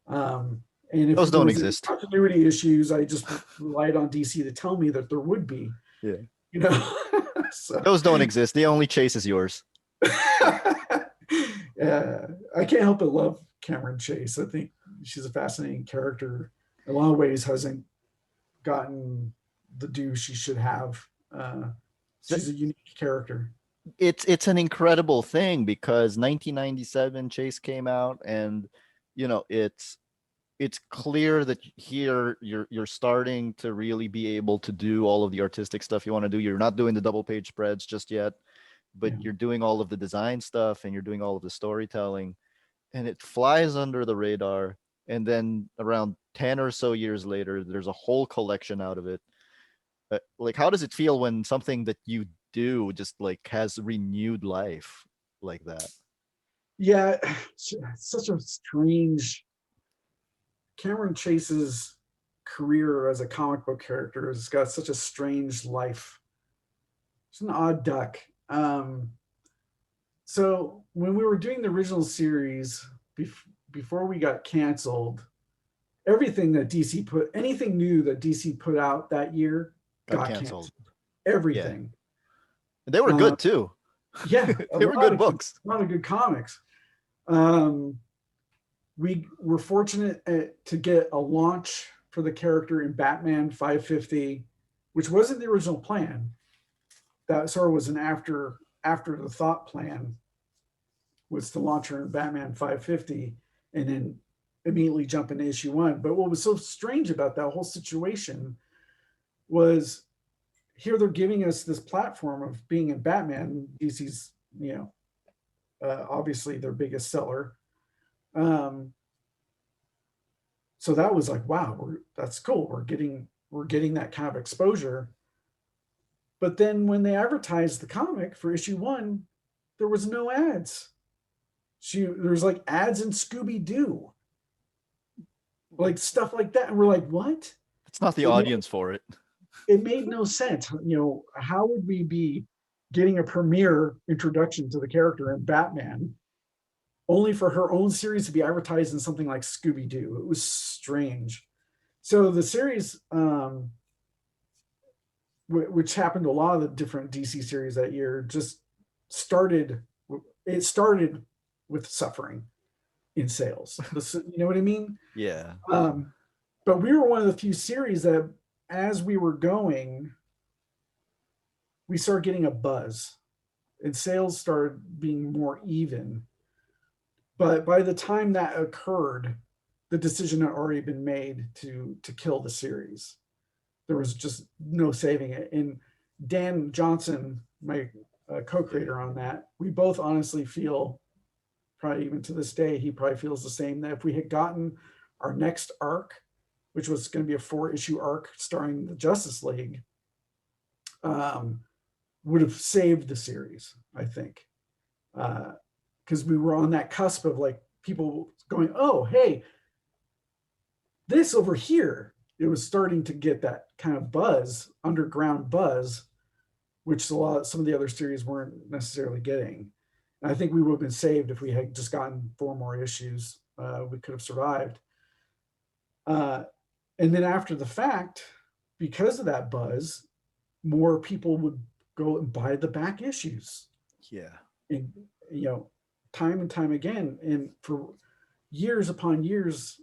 And if those don't exist, continuity issues, I just relied on DC to tell me that there would be. Yeah. So. Those don't exist. The only Chase is yours. I can't help but love Cameron Chase. I think she's a fascinating character. In a lot of ways, hasn't gotten the due she should have. She's a unique character. it's an incredible thing because 1997 Chase came out, and you know it's clear that here you're starting to really be able to do all of the artistic stuff you want to do. You're not doing the double page spreads just yet, but Yeah. you're doing all of the design stuff and you're doing all of the storytelling, and it flies under the radar. And then around 10 or so years later, there's a whole collection out of it. Like, how does it feel when something that you do just like has renewed life like that? Yeah, it's such a strange Cameron Chase's career as a comic book character has got such a strange life. It's an odd duck. So when we were doing the original series, before we got canceled, everything that DC put, anything new that DC put out that year Got got canceled. canceled. Yeah. Everything. And they were Uh, good too. yeah, a They were lot good of good, books. a lot of good comics. Um, we were fortunate to get a launch for the character in Batman 550, which wasn't the original plan. That sort of was an after the thought plan, was to launch her in Batman 550 and then immediately jump into issue one. But what was so strange about that whole situation was, here they're giving us this platform of being in Batman, DC's, obviously their biggest seller. Um, so that was like, wow, that's cool. We're getting that kind of exposure. But then when they advertised the comic for issue one, there was no ads. There's like ads in Scooby Doo, like stuff like that, and we're like, what? It's not the It made, audience for it. it made no sense. How would we be getting a premiere introduction to the character in Batman only for her own series to be advertised in something like Scooby Doo? It was strange. So the series, which happened to a lot of the different DC series that year, just started. It started with suffering in sales. You know what I mean? Yeah. But we were one of the few series that, as we were going, we started getting a buzz, and sales started being more even. But by the time that occurred, the decision had already been made to kill the series. There was just no saving it. And Dan Johnson, my co-creator on that, we both honestly feel, probably even to this day, he probably feels the same, that if we had gotten our next arc, which was going to be a 4-issue arc starring the Justice League, would have saved the series, I think. Because we were on that cusp of like people going, oh, hey, this over here. It was starting to get that kind of buzz, underground buzz, which some of the other series weren't necessarily getting. And I think we would have been saved if we had just gotten 4 more issues. We could have survived. And then after the fact, because of that buzz, more people would go and buy the back issues. Yeah. And, time and time again. And for years upon years,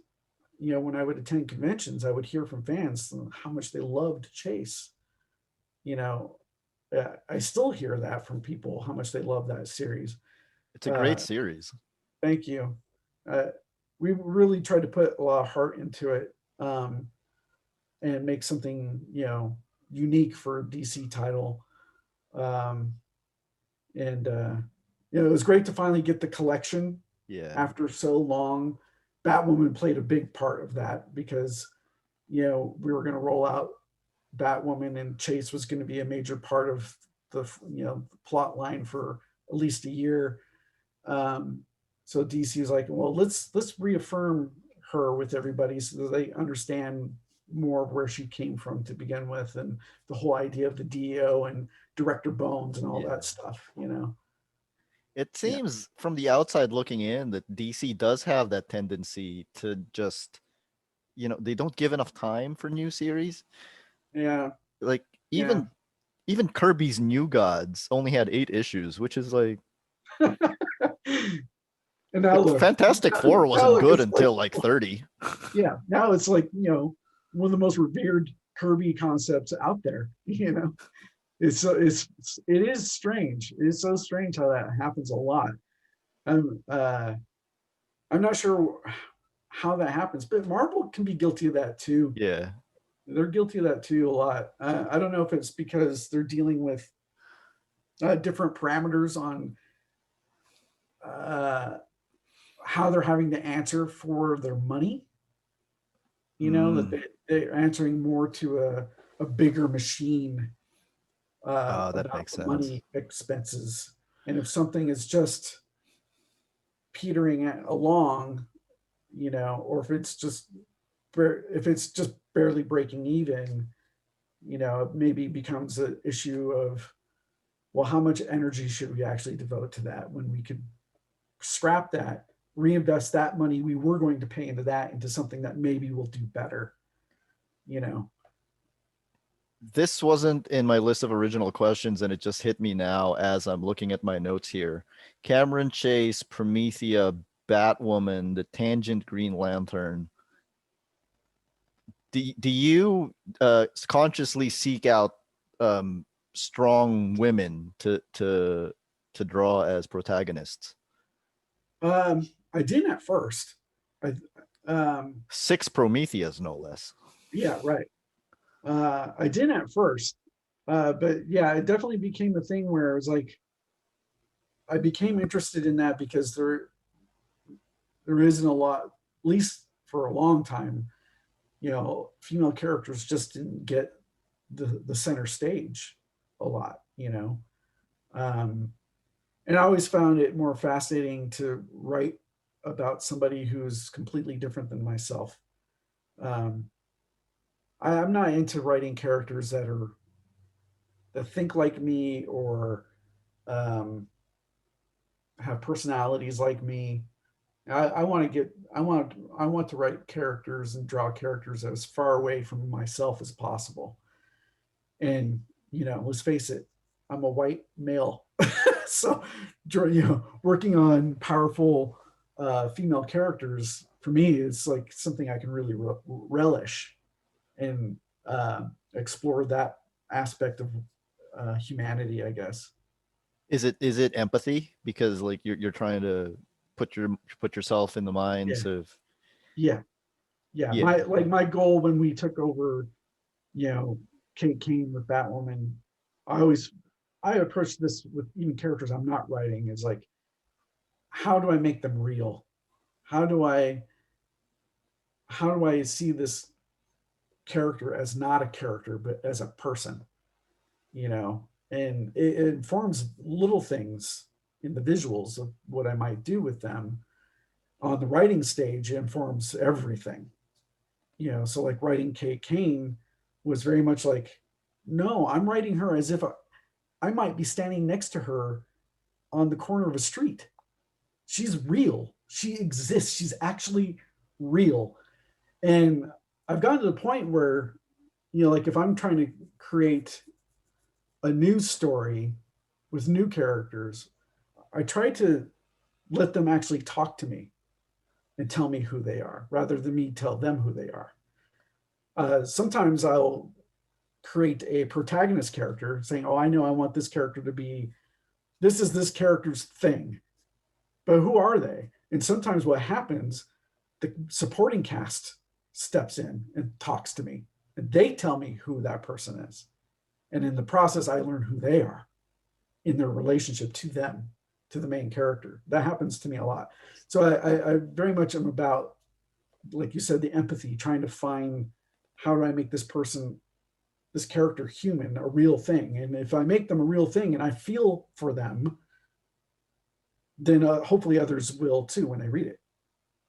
when I would attend conventions, I would hear from fans how much they loved Chase. I still hear that from people, how much they love that series. It's a great series. Thank you. We really tried to put a lot of heart into it, and make something, unique for a DC title. And it was great to finally get the collection. Yeah. After so long. Batwoman played a big part of that, because we were going to roll out Batwoman, and Chase was going to be a major part of the plot line for at least a year. So DC was like, well, let's reaffirm her with everybody so that they understand more of where she came from to begin with, and the whole idea of the DEO and Director Bones and all that stuff. It seems from the outside looking in that DC does have that tendency to just, they don't give enough time for new series. Yeah. Like even Kirby's New Gods only had 8 issues, which is like And now look, Fantastic Four wasn't good until like 30. Yeah, now it's like, one of the most revered Kirby concepts out there. it is strange. It is so strange how that happens a lot. I'm I'm not sure how that happens, but Marvel can be guilty of that too. Yeah. They're guilty of that too a lot. I don't know if it's because they're dealing with different parameters on uh, how they're having to answer for their money. You know that Mm. they're answering more to a bigger machine That about makes the sense. money expenses, and if something is just petering along, you know, or if it's just barely breaking even, you know, it maybe becomes an issue of, well, how much energy should we actually devote to that when we could scrap that, reinvest that money we were going to pay into that into something that maybe will do better, you know? This wasn't in my list of original questions, and it just hit me now as I'm looking at my notes here. Cameron Chase, Promethea, Batwoman, the Tangent Green Lantern. Do you consciously seek out strong women to draw as protagonists? I didn't at first. I, Six Prometheas, no less. yeah, right. I didn't at first, but yeah, it definitely became a thing where it was like I became interested in that because there isn't a lot, at least for a long time, you know, female characters just didn't get the center stage a lot, you know. Um, and I always found it more fascinating to write about somebody who's completely different than myself. Um, I'm not into writing characters that think like me or um, have personalities like me. I want to get I want to write characters and draw characters as far away from myself as possible. And you know, let's face it, I'm a white male, so you know, working on powerful female characters for me is like something I can really relish and explore that aspect of humanity, I guess. Is it empathy because like you're trying to put yourself in the Yeah, minds of yeah, yeah. yeah. My goal when we took over, you know, Kate Kane with Batwoman, I always I approach this with even characters I'm not writing is like, how do I make them real? How do I how do I see this character as not a character but as a person? You know, and it informs little things in the visuals of what I might do with them. On the writing stage, it informs everything. You know, so like writing Kate Kane was very much like, no, I'm writing her as if I might be standing next to her on the corner of a street. She's real. She exists. She's actually real. And I've gotten to the point where, you know, like if I'm trying to create a new story with new characters, I try to let them actually talk to me and tell me who they are rather than me tell them who they are. Sometimes I'll create a protagonist character saying, oh, I know I want this character to be, this is this character's thing, but who are they? And sometimes what happens, the supporting cast steps in and talks to me and they tell me who that person is. And in the process, I learn who they are in their relationship to them, to the main character. That happens to me a lot. So I very much am about, like you said, the empathy, trying to find how do I make this person, this character human, a real thing. And if I make them a real thing and I feel for them, then hopefully others will too when they read it.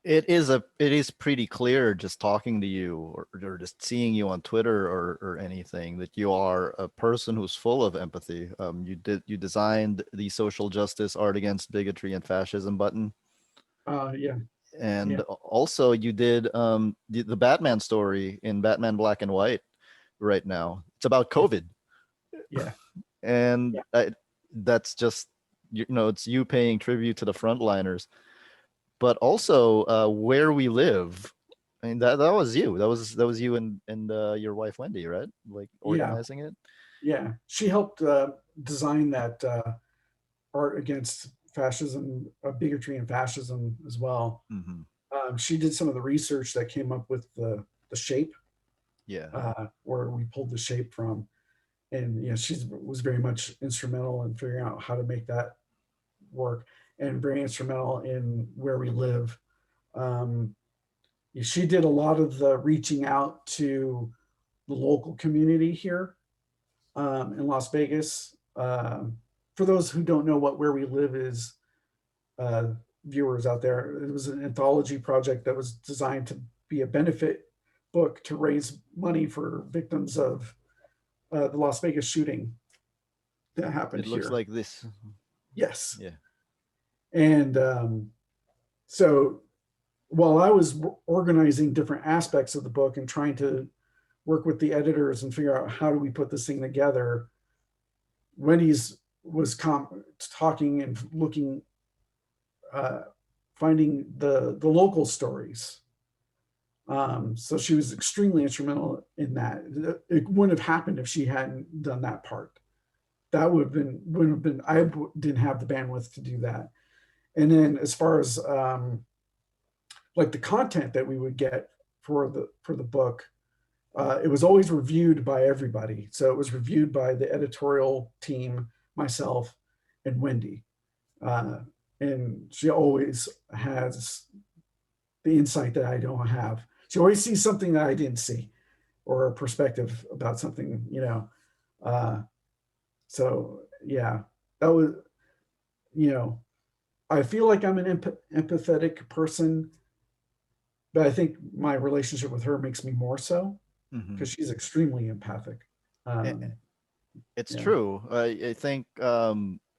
It is pretty clear just talking to you or just seeing you on Twitter or anything that you are a person who's full of empathy. You designed the social justice art against bigotry and fascism button, Yeah, and yeah, also you did the Batman story in Batman Black and White right now. It's about yeah, COVID, yeah, and yeah, that's just it's you paying tribute to the frontliners, but also where we live. I mean that was you. That was you and your wife Wendy, right? Like yeah. organizing it. Yeah, she helped design that art against fascism, bigotry and fascism as well. Hmm. She did some of the research that came up with the shape, Yeah. where we pulled the shape from, and she was very much instrumental in figuring out how to make that work, and very instrumental in Where We Live. Um, she did a lot of the reaching out to the local community here in Las Vegas. For those who don't know what Where We Live is, uh, viewers out there, it was an anthology project that was designed to be a benefit book to raise money for victims of the Las Vegas shooting that happened It looks here. like this. Yes. Yeah. And so while I was organizing different aspects of the book and trying to work with the editors and figure out how do we put this thing together, Wendy's was talking and looking, uh, finding the local stories. So she was extremely instrumental in that. It wouldn't have happened if she hadn't done that part. That wouldn't have been. I didn't have the bandwidth to do that. And then as far as like the content that we would get for the book, it was always reviewed by everybody. So it was reviewed by the editorial team, myself, and Wendy. Uh, and she always has the insight that I don't have. She always sees something that I didn't see, or a perspective about something. Uh, so yeah, that was, you know, I feel like I'm an empathetic person, but I think my relationship with her makes me more so Hmm. because she's extremely empathic. Um, It's yeah, true. I think.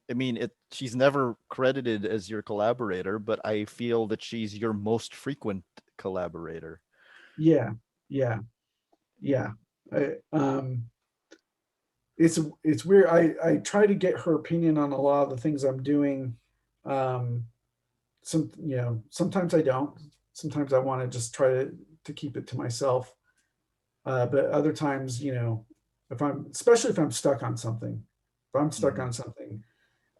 I mean, she's never credited as your collaborator, but I feel that she's your most frequent collaborator. yeah, yeah, yeah. I, it's weird. I try to get her opinion on a lot of the things I'm doing. Um, sometimes I don't. Sometimes I want to just try to keep it to myself. But other times, if especially if I'm stuck on something, if I'm stuck Hmm. on something,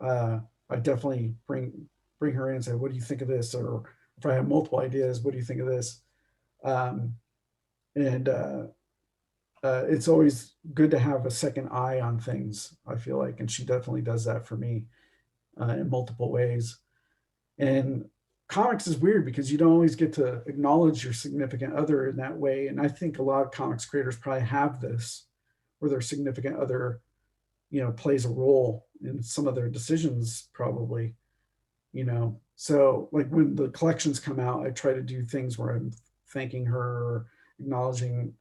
uh, I definitely bring her in and say, "What do you think of this?" Or if I have multiple ideas, "What do you think of this?" Um, and it's always good to have a second eye on things. I feel like, and she definitely does that for me in multiple ways. And comics is weird because you don't always get to acknowledge your significant other in that way. And I think a lot of comics creators probably have this, where their significant other, plays a role in some of their decisions, probably. So like when the collections come out, I try to do things where I'm thanking her or acknowledging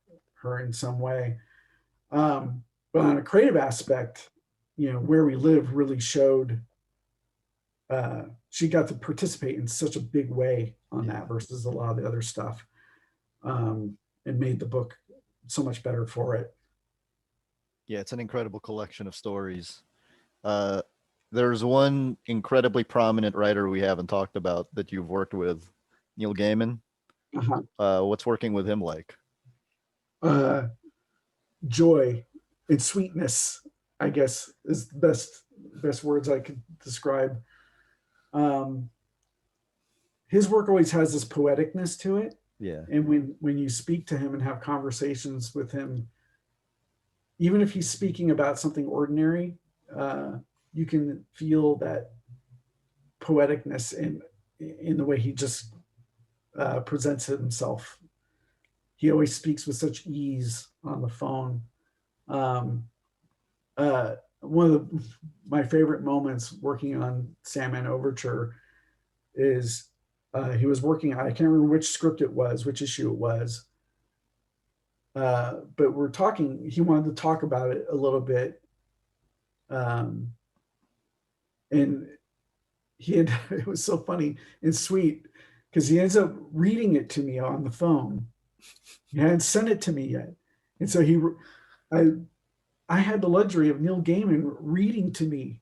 her in some way. But on a creative aspect, Where We Live really showed, she got to participate in such a big way on that Yeah. versus a lot of the other stuff, and made the book so much better for it. Yeah, it's an incredible collection of stories. Uh, there's one incredibly prominent writer we haven't talked about that you've worked with, Neil Gaiman. Uh-huh. What's working with him like? uh, Joy and sweetness, I guess, is the best words I could describe. um, his work always has this poeticness to it, Yeah. and when you speak to him and have conversations with him, even if he's speaking about something ordinary, uh, you can feel that poeticness in the way he just presents himself. He always speaks with such ease on the phone. Um, one of my favorite moments working on Sandman Overture is he was working. I can't remember which script it was, which issue it was, but we're talking. He wanted to talk about it a little bit, um, and he had. It was so funny and sweet because he ends up reading it to me on the phone. He hadn't sent it to me yet, and so I, I had the luxury of Neil Gaiman reading to me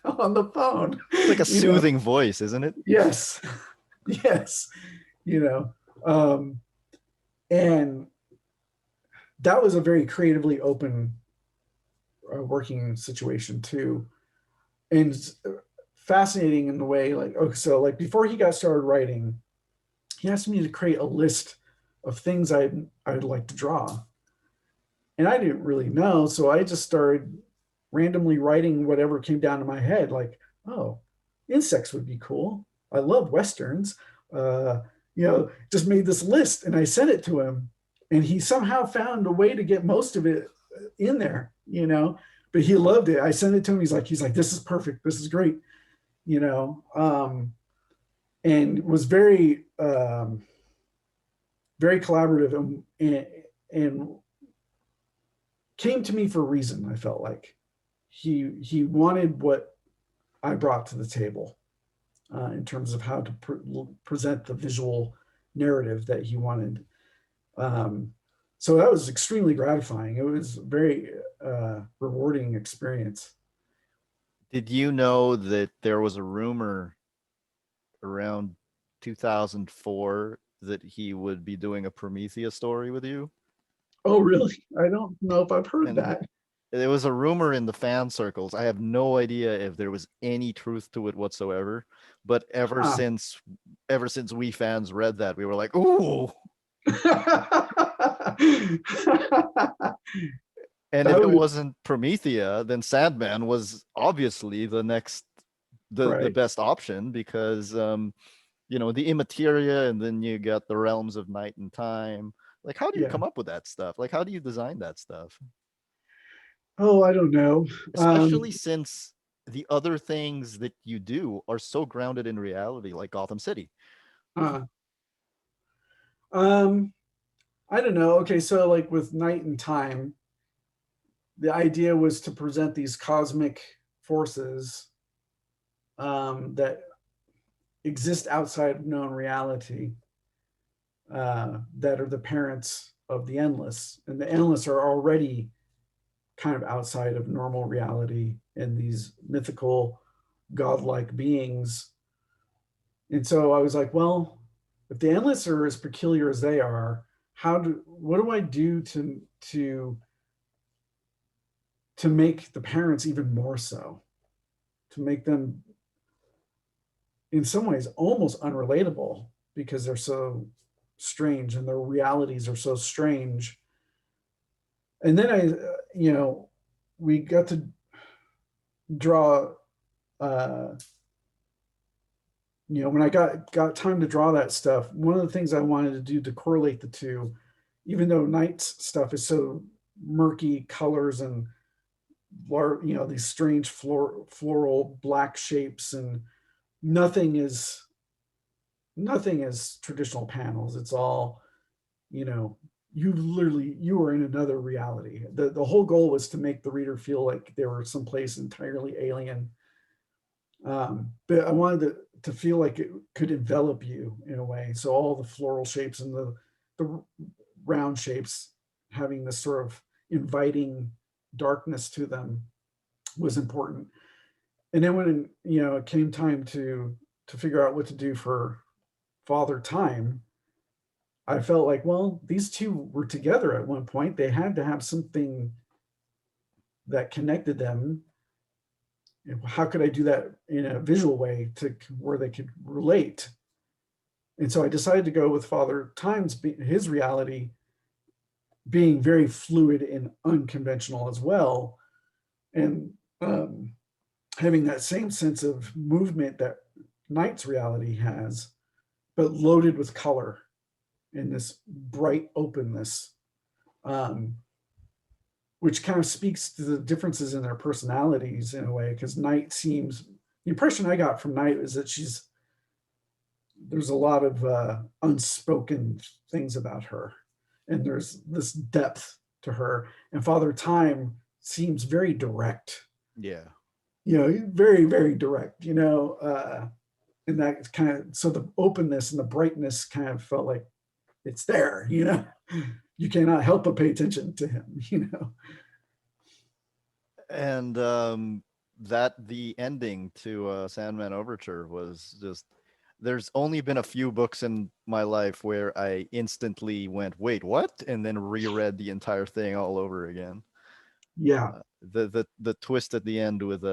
on the phone. It's like a You know, soothing voice, isn't it? yes, yes, you know, um, and that was a very creatively open working situation too, and fascinating in the way like okay, so like before he got started writing, he asked me to create a list of things I'd like to draw, and I didn't really know, so I just started randomly writing whatever came down to my head, like oh, insects would be cool. I love westerns. Uh, just made this list and I sent it to him, and he somehow found a way to get most of it in there. But he loved it. I sent it to him. He's like, this is perfect. This is great. You know, and was very collaborative and came to me for a reason. I felt like he wanted what I brought to the table in terms of how to present the visual narrative that he wanted. Um, so that was extremely gratifying. It was a very rewarding experience. Did you know that there was a rumor around 2004 that he would be doing a Promethea story with you? Oh, really? I don't know if I've heard And that. there was a rumor in the fan circles. I have no idea if there was any truth to it whatsoever, but Huh. ever since we fans read that, we were like, "Ooh." And if That it was wasn't Promethea, then Sandman was obviously the next the right. best option because the immateria, and then you got the realms of night and time. Like, how do you Yeah. come up with that stuff? Like, how do you design that stuff? Oh, I don't know. Especially since the other things that you do are so grounded in reality, like Gotham City. Uh, um, I don't know. Okay, so like with night and time, the idea was to present these cosmic forces that exist outside of known reality, that are the parents of the endless, and the endless are already kind of outside of normal reality and these mythical godlike beings. And so I was like, well, if the endless are as peculiar as they are, what do I do to make the parents even more so, to make them in some ways almost unrelatable because they're so strange and their realities are so strange. And then we got to draw, uh, when I got time to draw that stuff. One of the things I wanted to do to correlate the two, even though Knight's stuff is so murky colors and these strange floral black shapes, and nothing is nothing is traditional panels. It's all, you know, you were in another reality. The whole goal was to make the reader feel like they were someplace entirely alien. But I wanted to feel like it could envelop you in a way. So all the floral shapes and the round shapes having this sort of inviting darkness to them was important. And then when it came time to figure out what to do for Father Time, I felt like, well, these two were together at one point. They had to have something that connected them. How could I do that in a visual way to where they could relate? And so I decided to go with Father Time's his reality being very fluid and unconventional as well, and having that same sense of movement that Knight's reality has, but loaded with color in this bright openness, um, which kind of speaks to the differences in their personalities in a way. Because Knight seems, the impression I got from Knight is that there's a lot of unspoken things about her, and there's this depth to her. And Father Time seems very direct, Yeah. very, very direct, and that kind of, so the openness and the brightness kind of felt like it's there, you cannot help but pay attention to him. And that the ending to Sandman Overture was just, there's only been a few books in my life where I instantly went, wait, what? And then reread the entire thing all over again. Yeah. The twist at the end with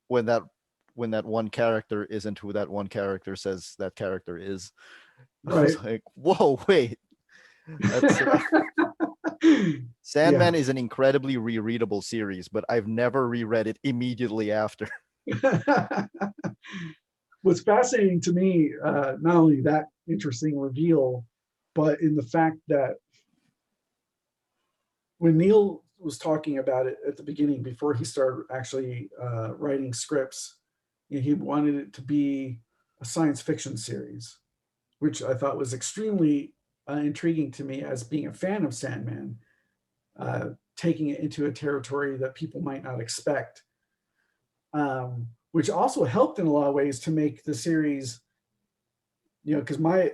when that when that one character isn't who that one character says that character is. I Right. was like, whoa, wait. That's Yeah. Sandman is an incredibly rereadable series, but I've never reread it immediately after. What's fascinating to me, not only that interesting reveal, but in the fact that when Neil was talking about it at the beginning, before he started actually writing scripts, he wanted it to be a science fiction series, which I thought was extremely intriguing to me as being a fan of Sandman, taking it into a territory that people might not expect, which also helped in a lot of ways to make the series, because my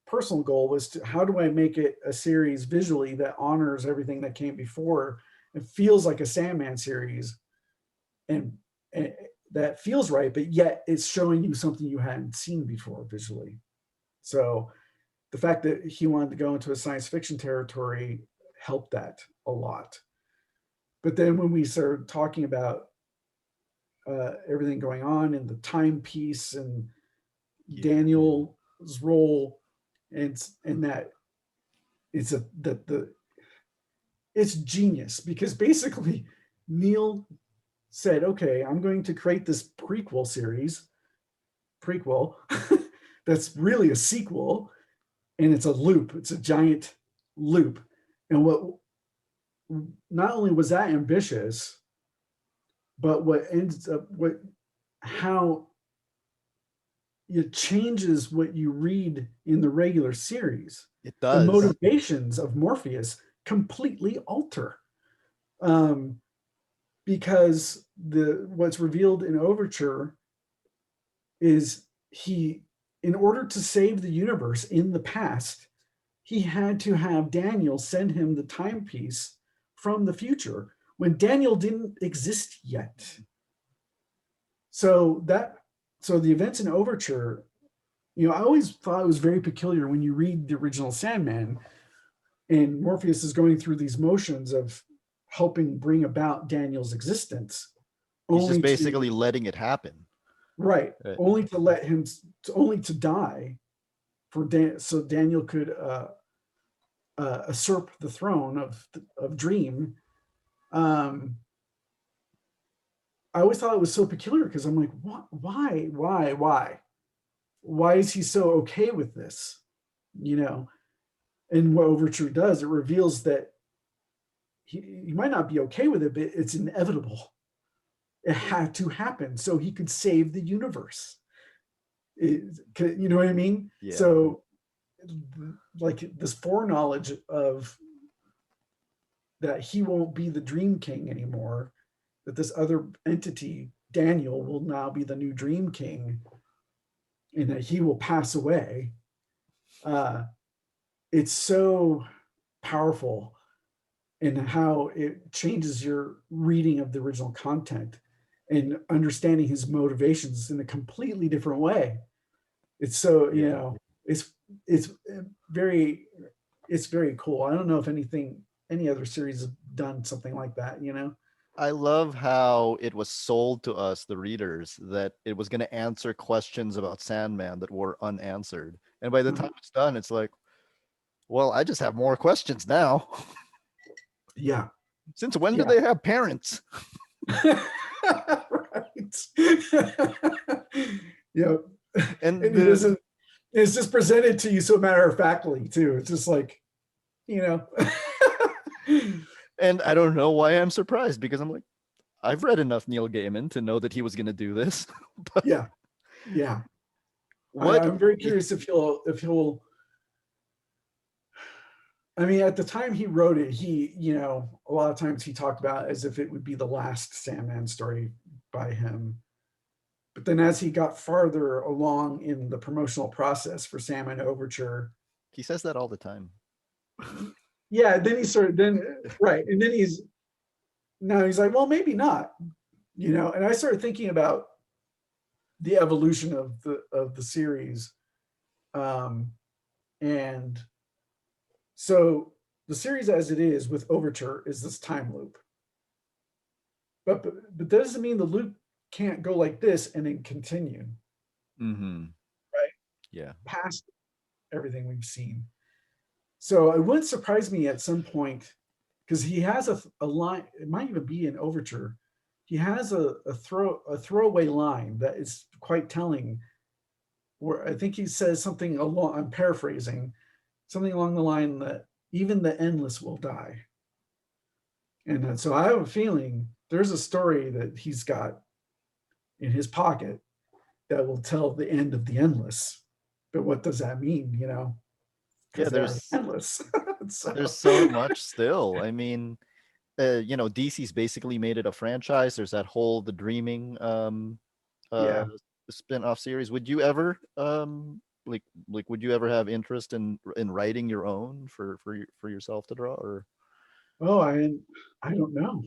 personal goal was to how do I make it a series visually that honors everything that came before. It feels like a Sandman series, and that feels right, but yet it's showing you something you hadn't seen before visually. So the fact that he wanted to go into a science fiction territory helped that a lot. But then when we started talking about everything going on in the timepiece and Yeah. Daniel's role, and that the it's genius, because basically Neil said, okay, I'm going to create this prequel that's really a sequel, and it's a loop. It's a giant loop. And what not only was that ambitious, but what ends up what how it changes what you read in the regular series. It The does. motivations of Morpheus completely alter, um, because the what's revealed in Overture is he, in order to save the universe in the past, he had to have Daniel send him the timepiece from the future when Daniel didn't exist yet. So that so the events in Overture, I always thought it was very peculiar when you read the original Sandman and Morpheus is going through these motions of helping bring about Daniel's existence, He's just only to basically letting it happen. right, Uh, only to let him only to die so Daniel could usurp the throne of Dream. Um, I always thought it was so peculiar because I'm like, what? Why is he so okay with this? You know, and what Overture does, it reveals that he might not be okay with it, but it's inevitable. It had to happen so he could save the universe. You know what I mean? yeah. So, like this foreknowledge of that he won't be the Dream King anymore, that this other entity, Daniel, will now be the new Dream King, and that he will pass away. Uh, it's so powerful in how it changes your reading of the original content and understanding his motivations in a completely different way. It's so, Yeah. it's very it's very cool. I don't know if any other series have done something like that. I love how it was sold to us, the readers, that it was going to answer questions about Sandman that were unanswered. And by the time it's done, it's like, well, I just have more questions now. Yeah. Since when do Yeah. they have parents? Right. Yeah. And And it isn't, it's just presented to you so matter of factly too. It's just like, you know. and I don't know why I'm surprised, because I'm like, I've read enough Neil Gaiman to know that he was going to do this. But Yeah. Yeah. what I'm very curious if he'll I mean, at the time he wrote it, a lot of times he talked about it as if it would be the last Sandman story by him. But then as he got farther along in the promotional process for Sandman Overture, he says that all the time. yeah, then he started, right. And then he's like, well, maybe not, and I started thinking about the evolution of the series. Um, and so the series as it is with Overture is this time loop. but that doesn't mean the loop can't go like this and then continue, Mm-hmm. right? Yeah. Past everything we've seen. So it wouldn't surprise me at some point, because he has a line, it might even be an overture. He has a throwaway line that is quite telling, where I think he says something along, I'm paraphrasing, something along the line that even the endless will die. And so I have a feeling there's a story that he's got in his pocket that will tell the end of the endless. But what does that mean, you know? Yeah, Because they are the endless. there's So, so much still. I mean, DC's basically made it a franchise. There's that whole The Dreaming uh yeah. spin-off series. Would you ever would you ever have interest in writing your own for yourself to draw, or Oh, I don't know.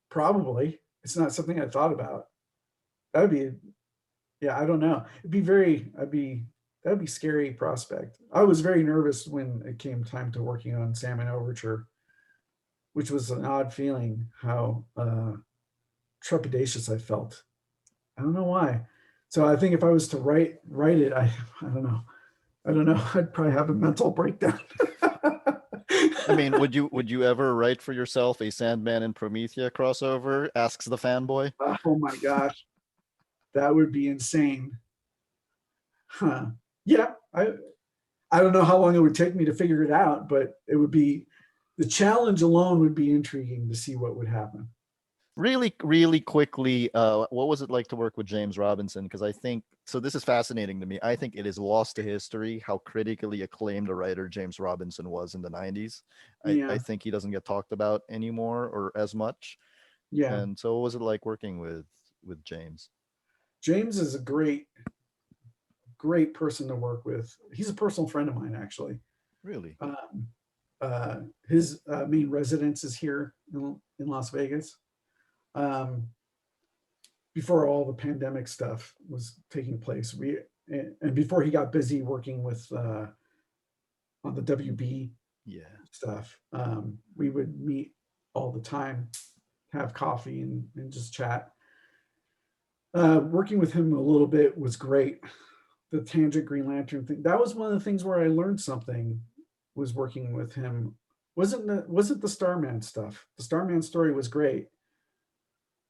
Probably. It's not something I thought about. That would be, yeah, I don't know. It'd be very, that'd be scary prospect. I was very nervous when it came time to working on Salmon Overture, which was an odd feeling how trepidatious I felt. I don't know why. So I think if I was to write it, I don't know. I don't know. I'd probably have a mental breakdown. I mean, would you ever write for yourself a Sandman and Promethea crossover? Asks the fanboy. Oh my gosh, that would be insane. Huh. Yeah, I don't know how long it would take me to figure it out, but it would be, the challenge alone would be intriguing to see what would happen. Really, really quickly, what was it like to work with James Robinson? Because I think so. This is fascinating to me. I think it is lost to history how critically acclaimed a writer James Robinson was in the '90s. I Yeah, think he doesn't get talked about anymore or as much. yeah. And so, what was it like working with James? James is a great person to work with. He's a personal friend of mine, actually. Really? Um, his main residence is here in Las Vegas. Um, before all the pandemic stuff was taking place, and before he got busy working with on the WB Yeah. stuff, we would meet all the time, have coffee, and just chat. Working with him a little bit was great. The Tangent Green Lantern thing, that was one of the things where I learned something, was working with him. Wasn't the Starman stuff. The Starman story was great,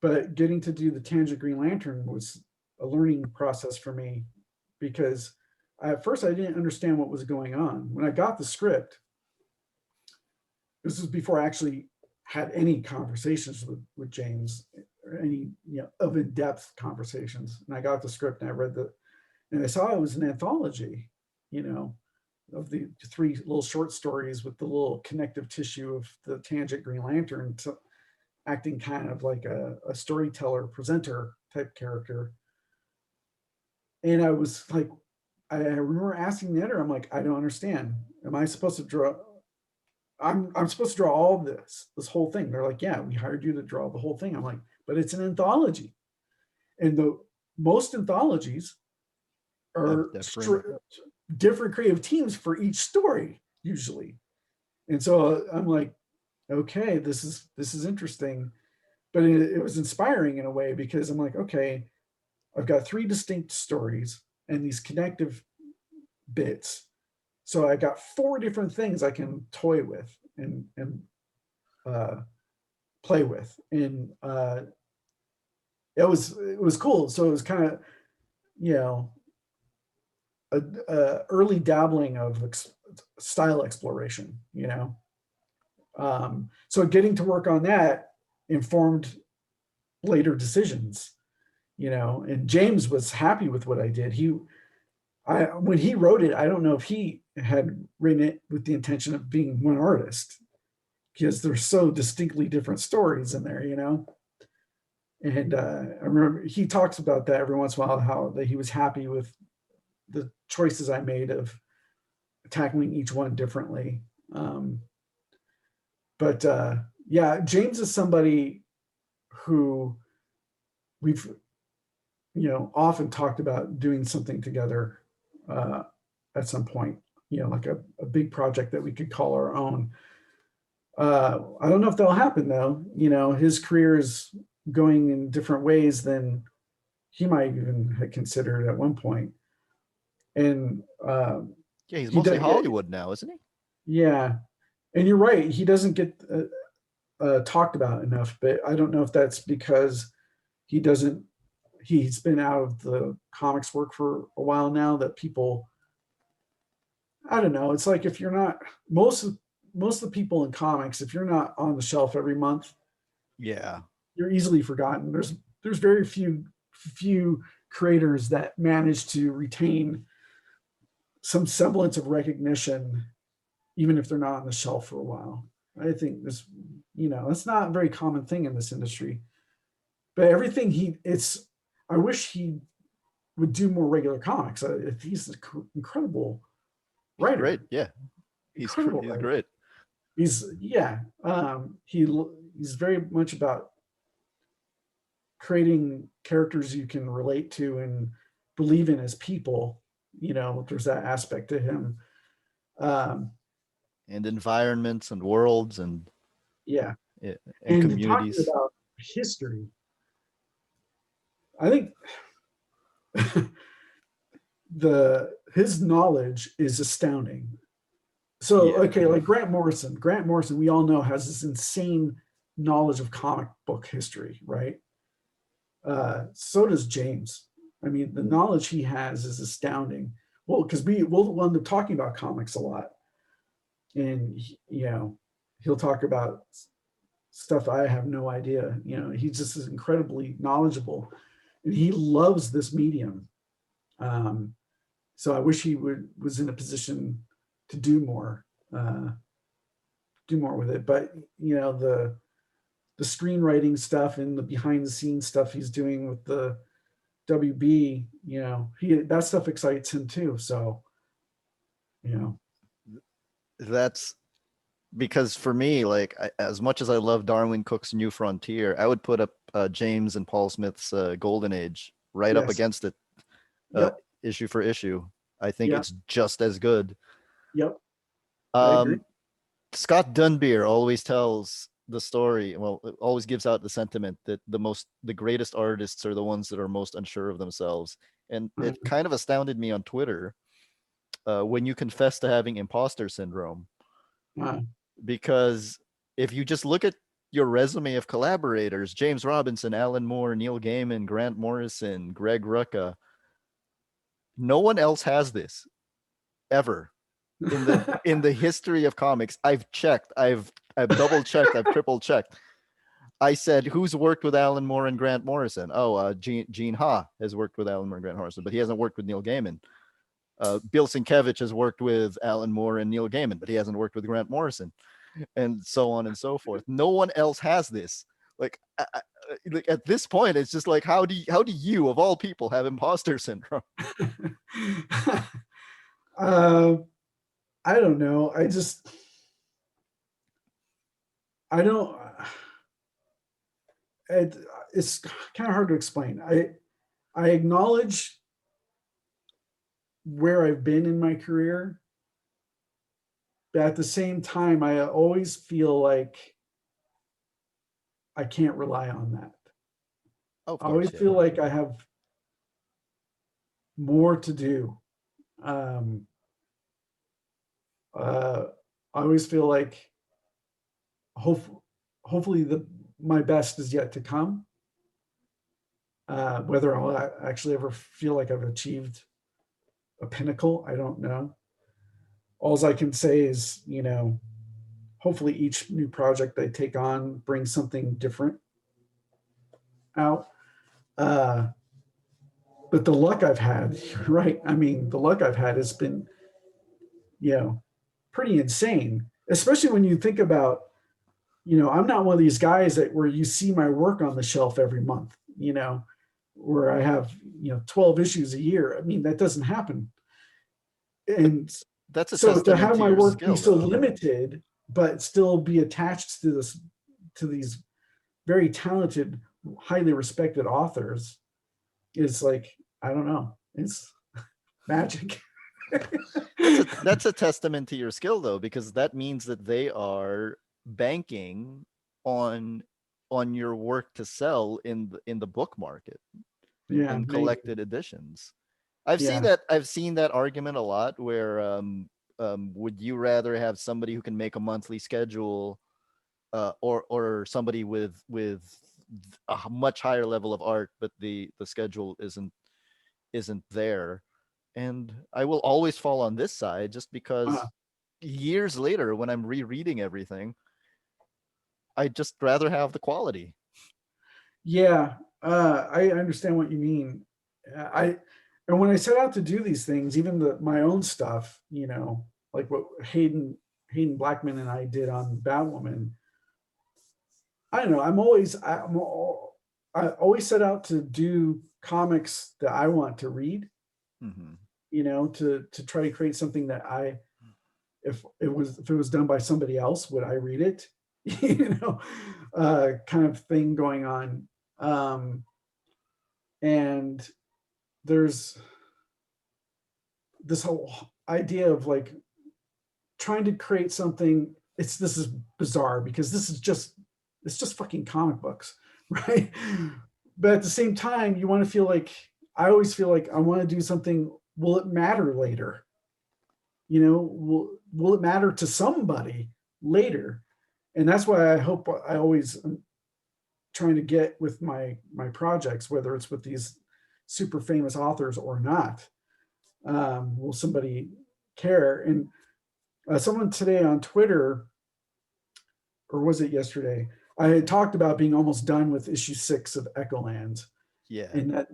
but getting to do the Tangent Green Lantern was a learning process for me, because at first I didn't understand what was going on. When I got the script, this was before I actually had any conversations with James, or any, of in-depth conversations. And I got the script and I read and I saw it was an anthology, you know, of the three little short stories with the little connective tissue of the Tangent Green Lantern, acting kind of like a storyteller, presenter type character. And I was like, I remember asking the editor, I'm like, I don't understand. Am I supposed to draw? I'm supposed to draw all of this whole thing. They're like, yeah, we hired you to draw the whole thing. I'm like, but it's an anthology, and the most anthologies Have are different. different creative teams for each story usually. And so I'm like, okay, this is interesting, but it was inspiring in a way, because I'm like, okay, I've got three distinct stories and these connective bits. So I got four different things I can toy with and uh, play with, and it was cool. So it was kind of, you know a early dabbling of style exploration. So getting to work on that informed later decisions. And James was happy with what I did. When he wrote it, I don't know if he had written it with the intention of being one artist, because there's so distinctly different stories in there. And I remember he talks about that every once in a while, how that he was happy with the choices I made of tackling each one differently. But yeah, James is somebody who we've often talked about doing something together uh, at some point. Like a big project that we could call our own. I don't know if that'll happen though. You know, his career is going in different ways than he might even have considered at one point. And Yeah, he's he mostly does, Hollywood now, isn't he? yeah. And you're right, he doesn't get talked about enough. But I don't know if that's because he doesn't. He's been out of the comics work for a while now. That people, I don't know. It's like if you're not most of the people in comics, if you're not on the shelf every month, Yeah. you're easily forgotten. There's very few creators that manage to retain some semblance of recognition, even if they're not on the shelf for a while. I think this, it's not a very common thing in this industry. But everything it's. I wish he would do more regular comics. He's an incredible He's great. writer, Yeah. incredible He's writer. great. He's very much about creating characters you can relate to and believe in as people. There's that aspect to him. Um, And environments and worlds yeah, and and talking communities. about history, I think his knowledge is astounding. So, Yeah. okay, like Grant Morrison, we all know has this insane knowledge of comic book history, right? So does James. I mean, the knowledge he has is astounding. Well, because we'll end up talking about comics a lot, and he'll talk about stuff I have no idea. He just is incredibly knowledgeable, and he loves this medium. Um, so I wish he was in a position to uh, do more with it. But the screenwriting stuff and the behind the scenes stuff he's doing with the WB, that stuff excites him too. So, you know, That's because for me, like as much as I love Darwin Cook's New Frontier, I would put up James and Paul Smith's Golden Age right up yes, against it, uh, yep, issue for issue. I think yep, it's just as good. yep, I agree. Um, Scott Dunbier always tells the story. Well, it always gives out the sentiment that the greatest artists are the ones that are most unsure of themselves, and it Uh, kind of astounded me on Twitter when you confess to having imposter syndrome, uh, because if you just look at your resume of collaborators, James Robinson, Alan Moore, Neil Gaiman, Grant Morrison, Greg Rucka, no one else has this ever in the history of comics. I've checked, I've double checked, I've triple checked. I said, who's worked with Alan Moore and Grant Morrison? Oh, Gene Ha has worked with Alan Moore and Grant Morrison, but he hasn't worked with Neil Gaiman. Bill Sienkiewicz has worked with Alan Moore and Neil Gaiman, but he hasn't worked with Grant Morrison, and so on and so forth. No one else has this. Like, like at this point, it's just like, how do you of all people have imposter syndrome? uh, I don't know. I don't. It, it's kind of hard to explain. I acknowledge where I've been in my career, but at the same time, I always feel like I can't rely on that. Oh, of I always course, yeah. feel like I have more to do. Um, uh, I always feel like hope, hopefully my best is yet to come. Whether I'll actually ever feel like I've achieved a pinnacle, I don't know. All I can say is, hopefully each new project I take on brings something different out. Uh, but the luck I've had, right? I mean, the luck I've had has been, you know, pretty insane, especially when you think about, I'm not one of these guys that where you see my work on the shelf every month, where I have, 12 issues a year. I mean, that doesn't happen. But And that's a so to testament have to my your work be skill, so though. limited, but still be attached to these very talented, highly respected authors is like, I don't know. It's magic. That's a testament to your skill, though, because that means that they are banking on your work to sell in the book market Yeah, in maybe. collected editions. Yeah. I've seen that argument a lot where would you rather have somebody who can make a monthly schedule or somebody with a much higher level of art, but the schedule isn't there. And I will always fall on this side just Uh, because years later, when I'm rereading everything, I'd just rather have the quality. yeah. I understand what you mean. I and when I set out to do these things, even my own stuff, like what Hayden Blackman and I did on Batwoman, I don't know. I always set out to do comics that I want to read, Mm-hmm. to try to create something that if it was done by somebody else, would I read it? Kind of thing going on. And there's this whole idea of like trying to create something. This is bizarre because it's just fucking comic books, right? But at the same time, you want to feel like I always feel like I want to do something. Will it matter later? Will it matter to somebody later? And that's why I hope I always am trying to get with my projects, whether it's with these super famous authors or not. Will somebody care? And someone today on Twitter, or was it yesterday? I had talked about being almost done with issue 6 of Echolands, Yeah. and that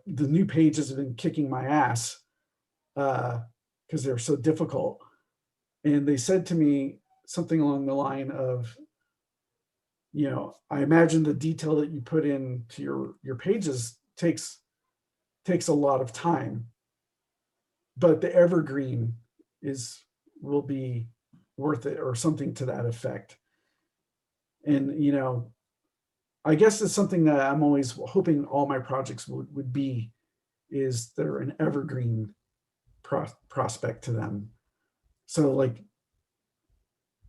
the new pages have been kicking my ass because they're so difficult. And they said to me something along the line of, I imagine the detail that you put into your pages takes a lot of time, but the evergreen is will be worth it, or something to that effect. And I guess it's something that I'm always hoping all my projects would be, is they're an evergreen prospect to them. So like,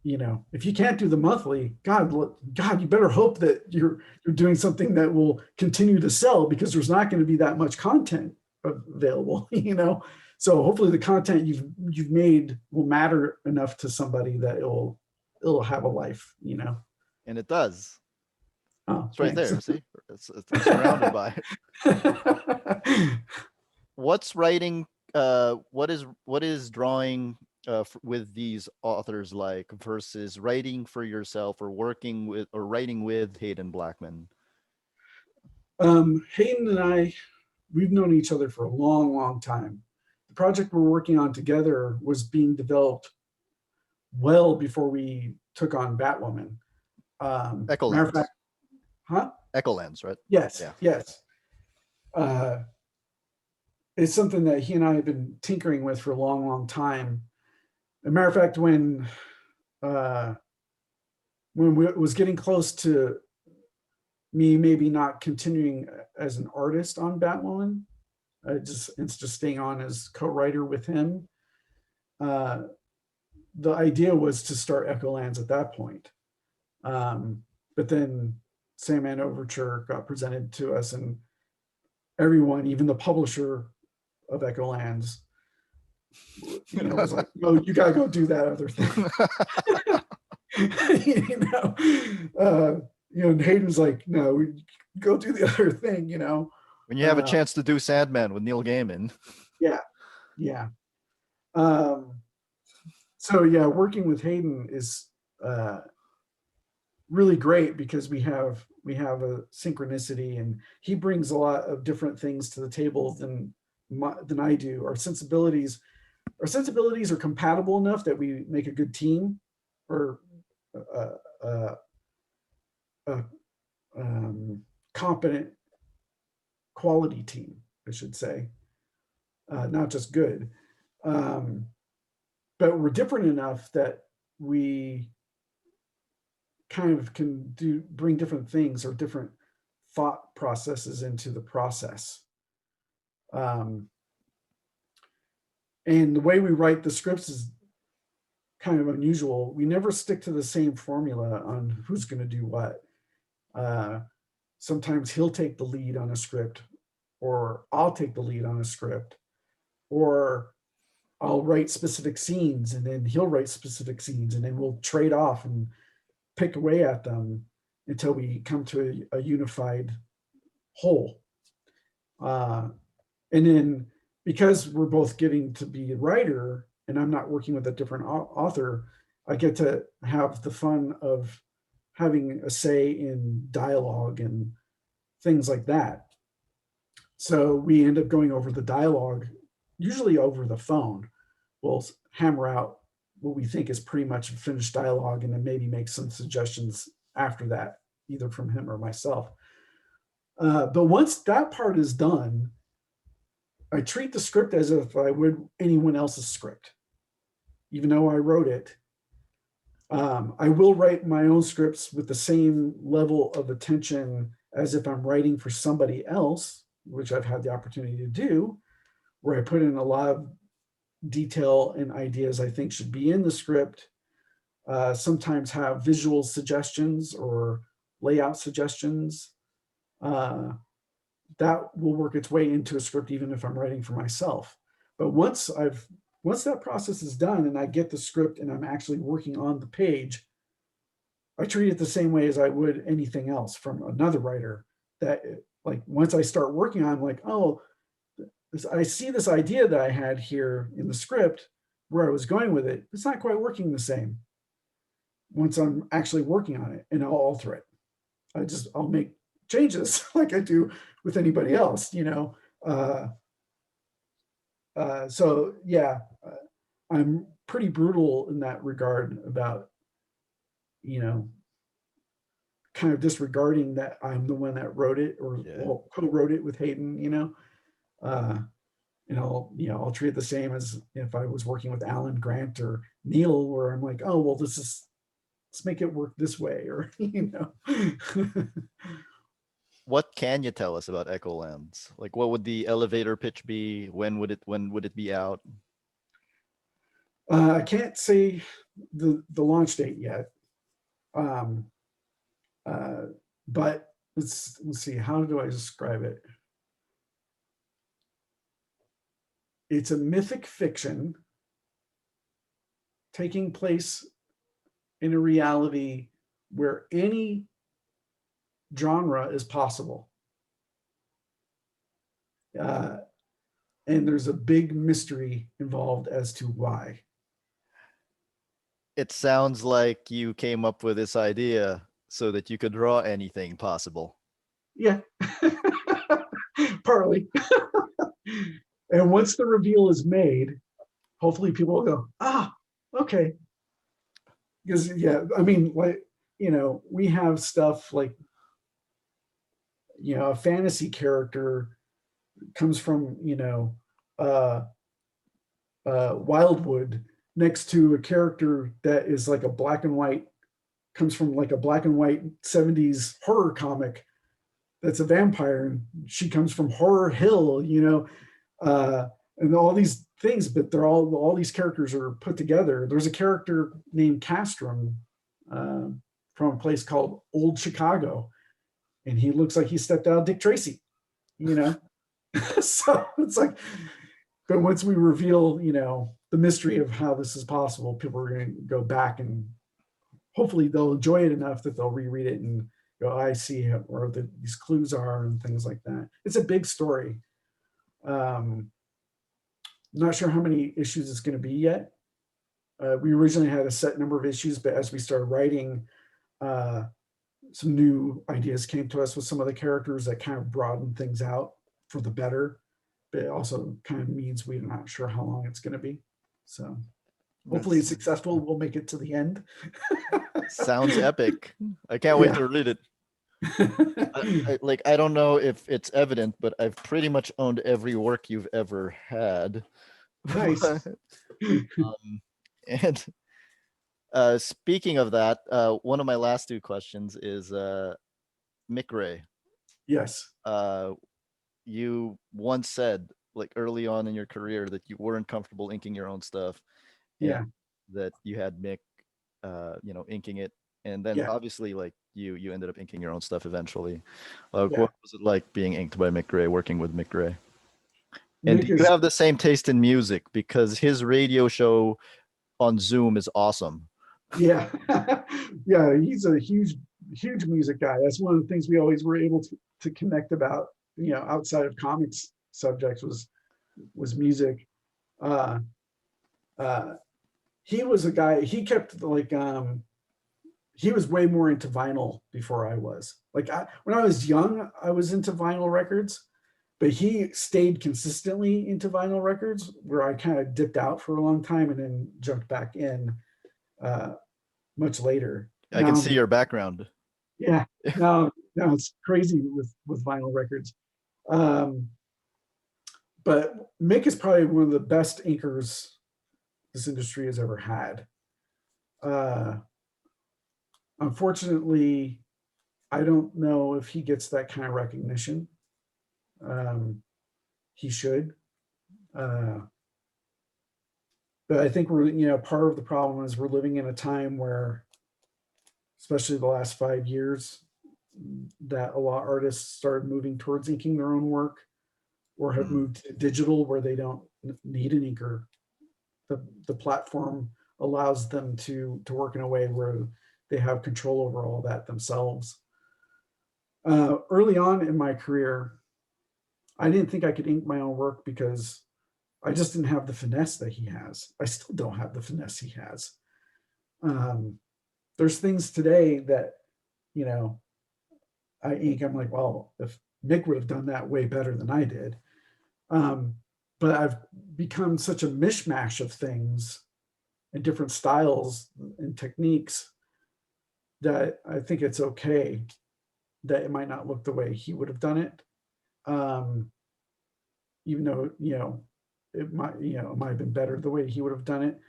if you can't do the monthly, God, you better hope that you're doing something that will continue to sell, because there's not going to be that much content available. So hopefully the content you've made will matter enough to somebody that it'll have a life. And it does. Oh, It's right thanks. there. See, I'm surrounded by it. What's writing? What is drawing with these authors like versus writing for yourself or working with or writing with Hayden Blackman? Hayden and I, we've known each other for a long, long time. The project we're working on together was being developed well before we took on Batwoman. Matter of Echolands. fact, huh? Echolands, right? Yes, Yeah. yes. Uh, it's something that he and I have been tinkering with for a long, long time. As a matter of fact, uh, when it was getting close to me maybe not continuing as an artist on Batwoman, it's just staying on as co-writer with him. Uh, the idea was to start Echolands at that point. But then Sandman Overture got presented to us, and everyone, even the publisher of Echolands, was like, "No, you gotta go do that other thing." you know, and Hayden's like, "No, go do the other thing." When you have a chance to do Sandman with Neil Gaiman. Yeah, yeah. Um, so yeah, working with Hayden is really great because we have a synchronicity, and he brings a lot of different things to the table than I do. Our sensibilities are compatible enough that we make a good team, or a, a competent quality team, I should say, not just good. Um, but we're different enough that we kind of can bring different things or different thought processes into the process. Um, and the way we write the scripts is kind of unusual. We never stick to the same formula on who's going to do what. Uh, Sometimes he'll take the lead on a script, or I'll take the lead on a script, or I'll write specific scenes and then he'll write specific scenes, and then we'll trade off and pick away at them until we come to a unified whole. Uh, and then because we're both getting to be a writer and I'm not working with a different author, I get to have the fun of having a say in dialogue and things like that. So we end up going over the dialogue, usually over the phone. We'll hammer out what we think is pretty much finished dialogue and then maybe make some suggestions after that, either from him or myself. But once that part is done, I treat the script as if I would anyone else's script, even though I wrote it. I will write my own scripts with the same level of attention as if I'm writing for somebody else, which I've had the opportunity to do, where I put in a lot of detail and ideas I think should be in the script. Sometimes have visual suggestions or layout suggestions. That will work its way into a script even if I'm writing for myself. But once that process is done and I get the script and I'm actually working on the page, I treat it the same way as I would anything else from another writer. That, like, once I start working on, like, oh, I see this idea that I had here in the script where I was going with it. It's not quite working the same. Once I'm actually working on it, and I'll alter it. I'll make changes like I do with anybody else, you know. So yeah, I'm pretty brutal in that regard about, you know, kind of disregarding that I'm the one that wrote it or well, co-wrote it with Haden, you know. And I'll treat it the same as if I was working with Alan Grant or Neil, where I'm like, oh well, let's make it work this way, or you know. What can you tell us about Echolands? Like, what would the elevator pitch be? When would it be out? I can't say the launch date yet, um, but let's see. How do I describe it? It's a mythic fiction taking place in a reality where any genre is possible. And there's a big mystery involved as to why. It sounds like you came up with this idea so that you could draw anything possible. Yeah, partly. And once the reveal is made, hopefully people will go, ah, okay. Because yeah, I mean, like, you know, we have stuff like, you know, a fantasy character comes from, you know, Wildwood, next to a character that is like a black and white, comes from like a black and white 70s horror comic that's a vampire, and she comes from Horror Hill, you know, and all these things, but they're all these characters are put together. There's a character named Castrum from a place called Old Chicago, and he looks like he stepped out of Dick Tracy, you know. So it's like, but once we reveal, you know, the mystery of how this is possible, people are going to go back and hopefully they'll enjoy it enough that they'll reread it and go, I see where these clues are and things like that. It's a big story. Not sure how many issues it's going to be yet. We originally had a set number of issues, but as we started writing, some new ideas came to us with some of the characters that kind of broadened things out for the better, but it also kind of means we're not sure how long it's going to be. So hopefully it's successful. We'll make it to the end. Sounds epic. I can't wait to read it. I don't know if it's evident, but I've pretty much owned every work you've ever had. Nice. And speaking of that, one of my last two questions is Mick Ray. Yes. You once said, like early on in your career, that you weren't comfortable inking your own stuff. Yeah. that you had Mick, inking it, and then Yeah, obviously like you ended up inking your own stuff eventually. Like, yeah. what was it like being inked by Mick Gray, working with Mick Gray? And do Mick you is have the same taste in music? Because his radio show on Zoom is awesome. yeah, yeah. He's a huge music guy. That's one of the things we always were able to connect about. Outside of comics subjects was music. Uh, uh, he was a guy. He kept like he was way more into vinyl before I was. Like when I was young, I was into vinyl records, but he stayed consistently into vinyl records where I kind of dipped out for a long time and then jumped back in uh, much later. I can Now, see your background. yeah, now it's crazy with vinyl records. Um, but Mick is probably one of the best inkers this industry has ever had. Uh, Unfortunately, I don't know if he gets that kind of recognition. Um, he should. Uh, but I think part of the problem is we're living in a time where, especially the last 5 years, that a lot of artists started moving towards inking their own work or have Mm. moved to digital where they don't need an inker. The platform allows them to work in a way where they have control over all that themselves. Early on in my career, I didn't think I could ink my own work because I just didn't have the finesse that he has. I still don't have the finesse he has. Um, there's things today that, you know, I ink. I'm like, well, if Mick would have done that way better than I did. Um, but I've become such a mishmash of things and different styles and techniques that I think it's okay that it might not look the way he would have done it. Um, Even though, it might have been better the way he would have done it.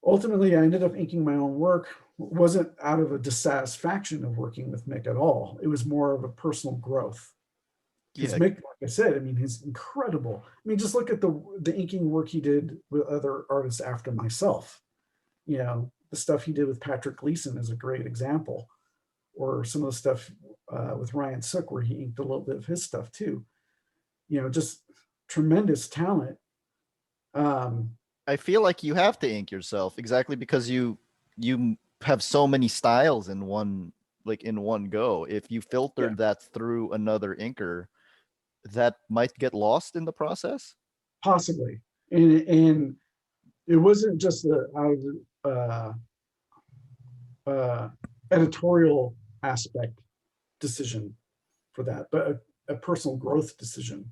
Ultimately, I ended up inking my own work. It wasn't out of a dissatisfaction of working with Mick at all. It was more of a personal growth. Because Yeah, Mick, like I said, I mean, he's incredible. I mean, just look at the inking work he did with other artists after myself. The stuff he did with Patrick Gleason is a great example, or some of the stuff with Ryan Sook, where he inked a little bit of his stuff too. Just tremendous talent. Um, I feel like you have to ink yourself exactly because you have so many styles in one go. If you yeah, filtered that through another inker, that might get lost in the process. possibly, and it wasn't just out of uh, editorial aspect decision for that, but a personal growth decision.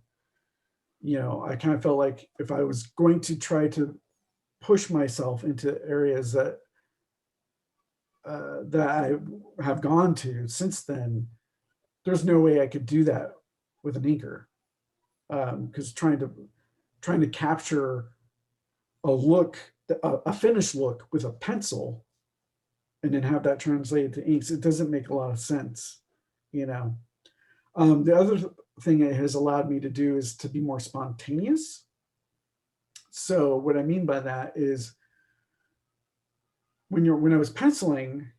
I kind of felt like if I was going to try to push myself into areas that I have gone to since then, there's no way I could do that with an inker, because trying to capture a look, a finished look with a pencil, and then have that translated to inks, it doesn't make a lot of sense. You know, the other thing it has allowed me to do is to be more spontaneous. So what I mean by that is when I was penciling,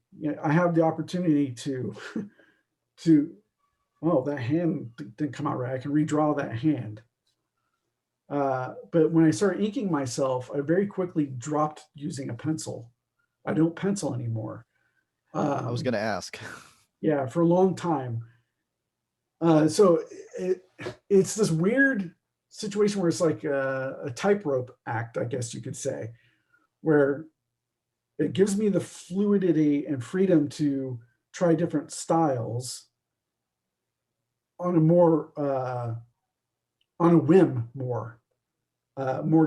I have the opportunity to oh, that hand didn't come out right. I can redraw that hand. But when I started inking myself, I very quickly dropped using a pencil. I don't pencil anymore. I was gonna ask. Yeah, for a long time. So it's this weird situation where it's like a tightrope act, I guess you could say, where it gives me the fluidity and freedom to try different styles on a more on a whim, more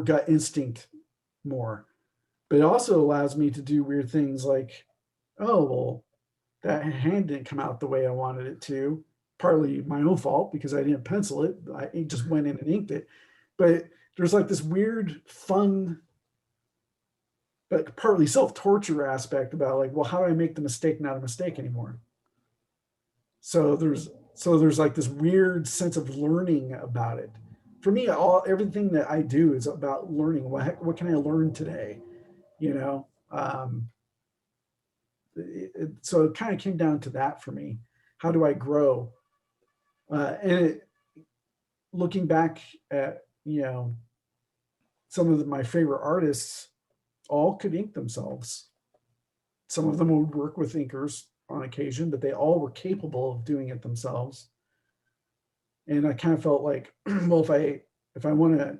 gut instinct, more. But it also allows me to do weird things like, oh well, that hand didn't come out the way I wanted it to. Partly my own fault because I didn't pencil it. I just went in and inked it. But there's like this weird, fun, but partly self-torture aspect about like, well, how do I make the mistake not a mistake anymore? So there's like this weird sense of learning about it. For me, everything that I do is about learning. What can I learn today? you know. So it kind of came down to that for me. How do I grow? Looking back at, some of my favorite artists, all could ink themselves. Some of them would work with inkers on occasion, but they all were capable of doing it themselves. And I kind of felt like, well, if I want to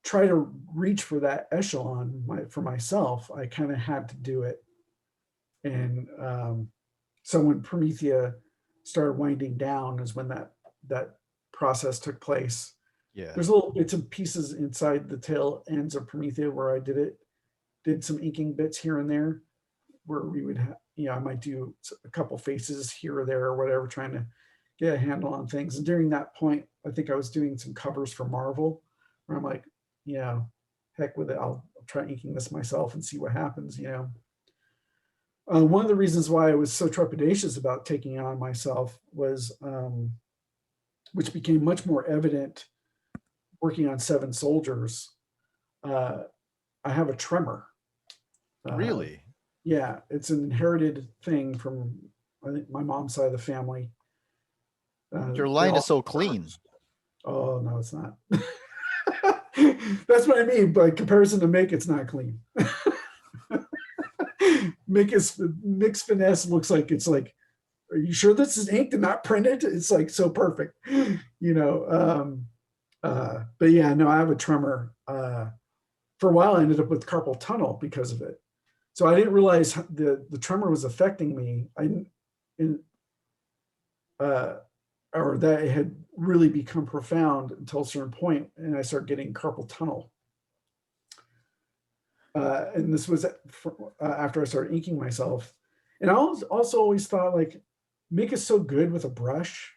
try to reach for that echelon for myself, I kind of had to do it. And so when Promethea started winding down is when that process took place. Yeah. There's little bits and pieces inside the tail ends of Promethea where I did some inking bits here and there, where we would, I might do a couple faces here or there or whatever, trying to get a handle on things. And during that point, I think I was doing some covers for Marvel, where I'm like, heck with it, I'll try inking this myself and see what happens. One of the reasons why I was so trepidatious about taking it on myself was, which became much more evident working on Seven Soldiers. I have a tremor. Really? Yeah, it's an inherited thing from, I think, my mom's side of the family. Your line is so clean. Oh no, it's not. That's what I mean. By comparison to Mick, it's not clean. Mick's finesse looks like it's like, are you sure this is inked and not printed? It's like so perfect, but yeah, no, I have a tremor. For a while, I ended up with carpal tunnel because of it. So I didn't realize the tremor was affecting me. Or that it had really become profound until a certain point, and I started getting carpal tunnel. And this was after I started inking myself. And I also always thought, like, Mick is so good with a brush.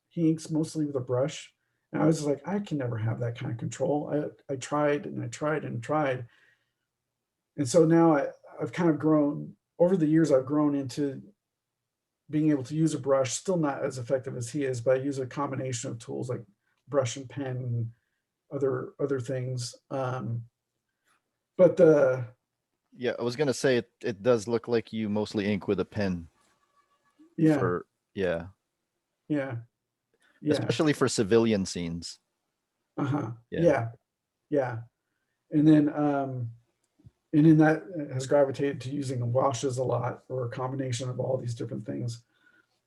He inks mostly with a brush. And I was just like, I can never have that kind of control. I tried and I tried and tried. And so now I've kind of grown, over the years, I've grown into being able to use a brush, still not as effective as he is, but I use a combination of tools like brush and pen and other things. But Yeah, I was gonna say it does look like you mostly ink with a pen. yeah, Yeah. yeah, Especially for civilian scenes. uh-huh, Yeah. yeah. And then and then that has gravitated to using washes a lot, or a combination of all these different things.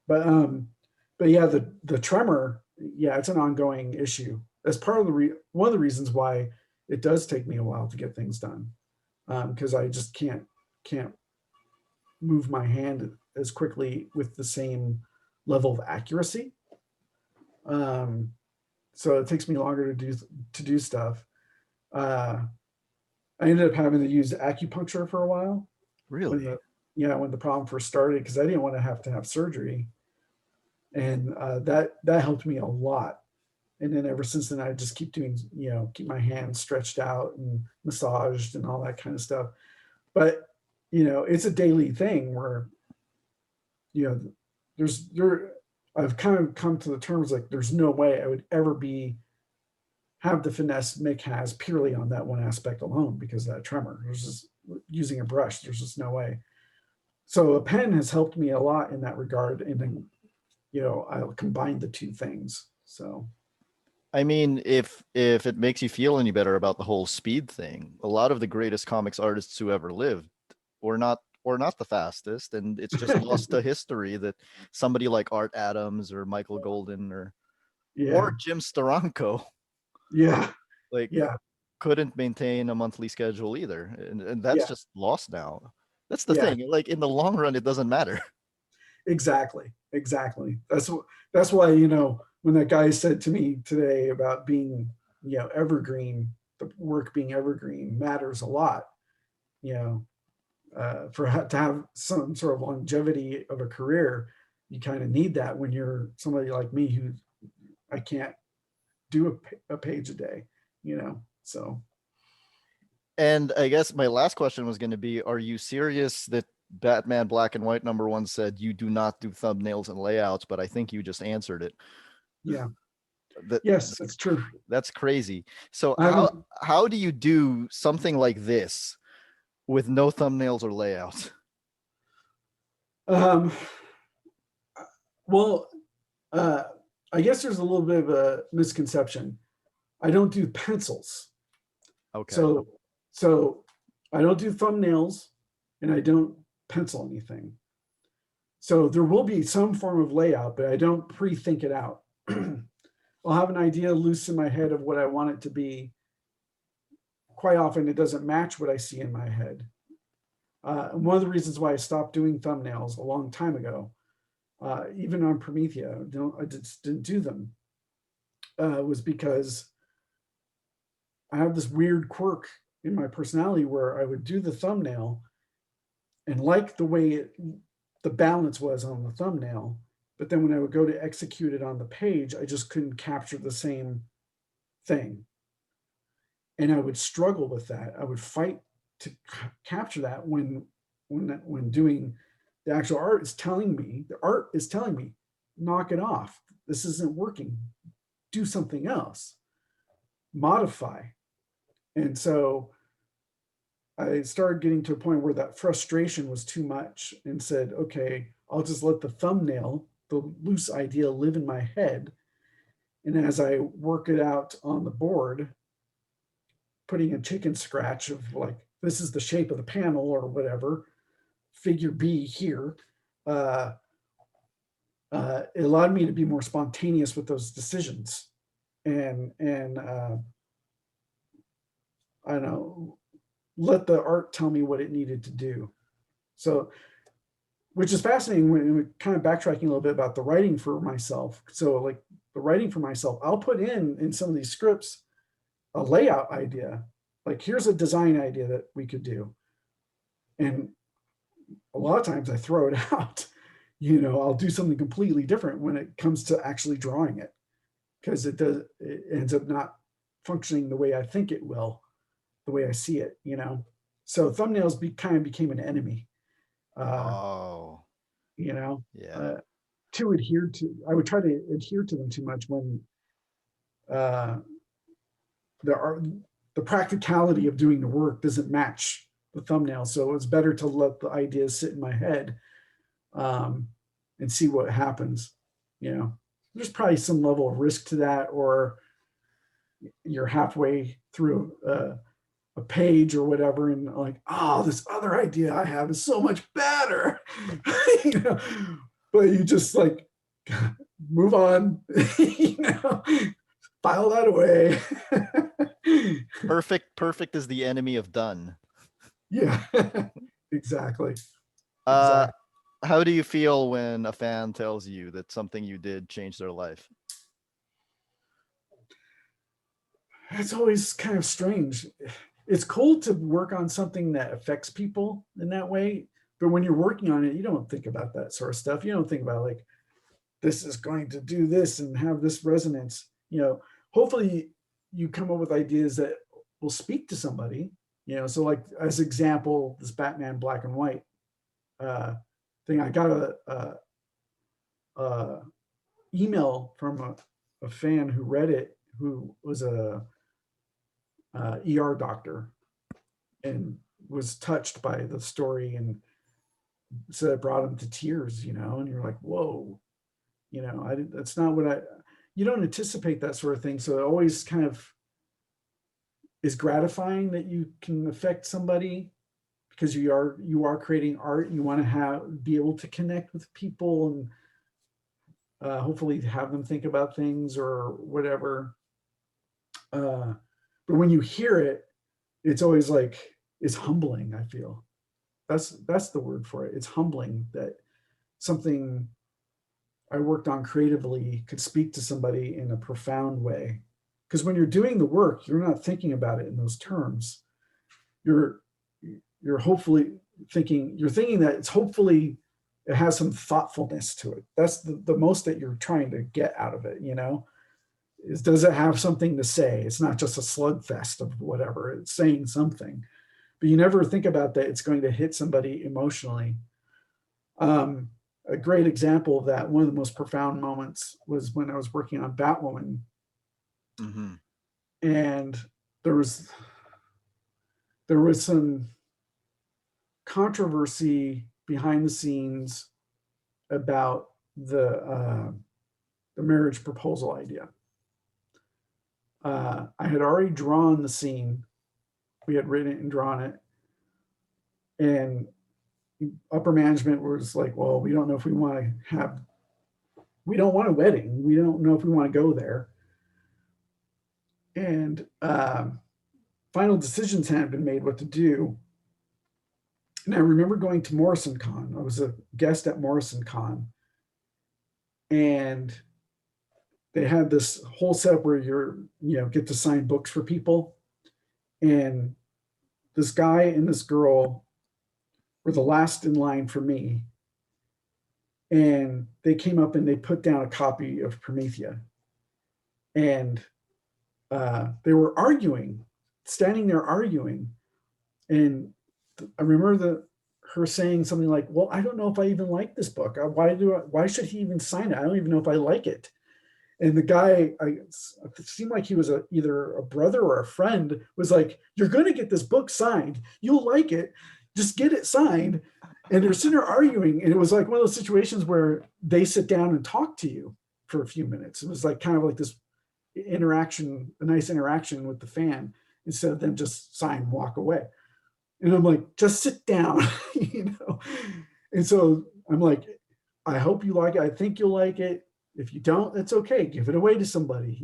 But yeah, the tremor, yeah, it's an ongoing issue. That's part of one of the reasons why it does take me a while to get things done, because I just can't move my hand as quickly with the same level of accuracy. Um, so it takes me longer to do stuff. Uh, I ended up having to use acupuncture for a while when Really? when the problem first started, because I didn't want to have surgery, and that helped me a lot. And then ever since then, I just keep doing, keep my hands stretched out and massaged and all that kind of stuff. But it's a daily thing where you know there I've kind of come to the terms, like, there's no way I would ever have the finesse Mick has purely on that one aspect alone, because of that tremor. There's just, using a brush, there's just no way. So a pen has helped me a lot in that regard, and then I'll combine the two things. So I mean, if it makes you feel any better about the whole speed thing, a lot of the greatest comics artists who ever lived were not the fastest, and it's just lost to history that somebody like Art Adams or Michael Golden or yeah, Jim Steranko yeah, like yeah, couldn't maintain a monthly schedule either, and that's yeah, just lost now. That's the yeah. thing. Like, in the long run, it doesn't matter. Exactly, exactly. That's why, when that guy said to me today about being, evergreen, the work being evergreen matters a lot. You know, to have some sort of longevity of a career, you kind of need that when you're somebody like me, who I can't do a page a day. So And I guess my last question was going to be, are you serious that Batman Black and White #1 said you do not do thumbnails and layouts? But I think you just answered it. yeah, That yes, that's true. that's crazy. So I haven't. how do you do something like this with no thumbnails or layouts? Um, well, I guess there's a little bit of a misconception. I don't do pencils. Okay. So I don't do thumbnails and I don't pencil anything. So there will be some form of layout, but I don't pre-think it out. I'll have an idea loose in my head of what I want it to be. Quite often it doesn't match what I see in my head. And one of the reasons why I stopped doing thumbnails a long time ago, even on Promethea, I just didn't do them, was because I have this weird quirk in my personality where I would do the thumbnail and like the way the balance was on the thumbnail, but then when I would go to execute it on the page, I just couldn't capture the same thing. And I would struggle with that. I would fight to capture that when doing the actual art is telling me, the art is telling me, knock it off. This isn't working. Do something else. Modify. And so I started getting to a point where that frustration was too much and said, okay, I'll just let the thumbnail, the loose idea, live in my head. And as I work it out on the board, putting a chicken scratch of like, this is the shape of the panel or whatever, figure B here, it allowed me to be more spontaneous with those decisions. And I don't know, let the art tell me what it needed to do. So, which is fascinating when we're kind of backtracking a little bit about the writing for myself. So like the writing for myself, I'll put in some of these scripts, a layout idea. Like here's a design idea that we could do. And a lot of times I throw it out, I'll do something completely different when it comes to actually drawing it because it ends up not functioning the way I think it will, the way I see it, So thumbnails kind of became an enemy. Oh, yeah. To adhere to, I would try to adhere to them too much when the practicality of doing the work doesn't match the thumbnail. So it's better to let the ideas sit in my head and see what happens. There's probably some level of risk to that, or you're halfway through a page or whatever, and like, oh, this other idea I have is so much better, but you just like move on, file that away. Perfect is the enemy of done. Yeah, exactly. How do you feel when a fan tells you that something you did changed their life? It's always kind of strange. It's cool to work on something that affects people in that way, but when you're working on it, you don't think about that sort of stuff. You don't think about like, this is going to do this and have this resonance. Hopefully you come up with ideas that will speak to somebody. So like as example, this Batman black and white thing, I got a email from a fan who read it, who was a ER doctor and was touched by the story and said it brought him to tears, and you're like, whoa, that's not what you don't anticipate that sort of thing. So it always kind of is gratifying that you can affect somebody because you are creating art. You want to be able to connect with people and hopefully have them think about things or whatever. But when you hear it, it's always like, it's humbling. I feel that's the word for it. It's humbling that something I worked on creatively could speak to somebody in a profound way. Because when you're doing the work, you're not thinking about it in those terms. You're hopefully thinking that it's hopefully it has some thoughtfulness to it. That's the most that you're trying to get out of it, is does it have something to say? It's not just a slugfest of whatever, it's saying something. But you never think about that it's going to hit somebody emotionally. A great example of that, one of the most profound moments, was when I was working on Batwoman. And there was some controversy behind the scenes about the marriage proposal idea. I had already drawn the scene. We had written it and drawn it. And upper management was like, well, we don't know if we want to have, we don't want a wedding. We don't know if we want to go there. And final decisions hadn't been made what to do. And I remember going to Morrison Con. I was a guest at Morrison Con. And they had this whole setup where get to sign books for people. And this guy and this girl were the last in line for me. And they came up and they put down a copy of Promethea. And they were arguing, standing there arguing. And I remember her saying something like, well, I don't know if I even like this book. Why should he even sign it? I don't even know if I like it. And the guy, it seemed like he was either a brother or a friend, was like, you're going to get this book signed. You'll like it. Just get it signed. And they're sitting there arguing. And it was like one of those situations where they sit down and talk to you for a few minutes. It was like kind of like this interaction, a nice interaction with the fan, instead of them just sign and walk away. And I'm like, just sit down, And so I'm like, I hope you like it. I think you'll like it. If you don't, that's okay. Give it away to somebody,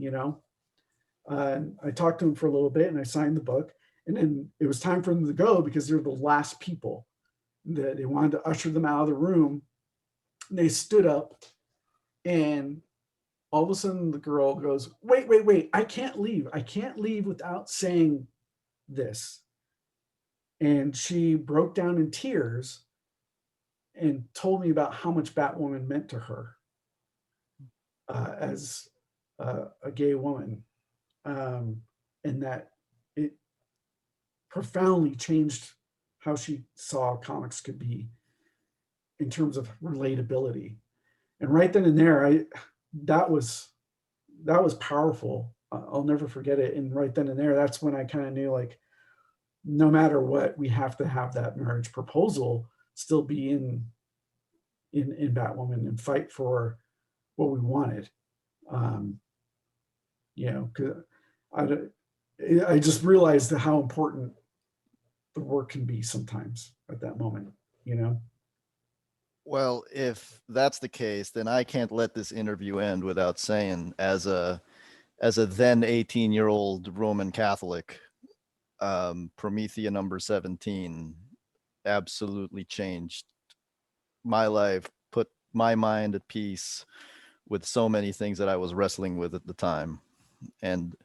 I talked to him for a little bit and I signed the book. And then it was time for them to go because they're the last people. That they wanted to usher them out of the room. And they stood up and all of a sudden the girl goes, wait, I can't leave. I can't leave without saying this. And she broke down in tears and told me about how much Batwoman meant to her as a gay woman, and that it profoundly changed how she saw comics could be in terms of relatability. And right then and there, that was powerful. I'll never forget it. And right then and there, that's when I kind of knew, like, no matter what, we have to have that marriage proposal still be in Batwoman and fight for what we wanted. Because I just realized how important the work can be sometimes at that moment. Well, if that's the case, then I can't let this interview end without saying, as a then 18-year-old Roman Catholic, Promethea number 17 absolutely changed my life, put my mind at peace with so many things that I was wrestling with at the time. And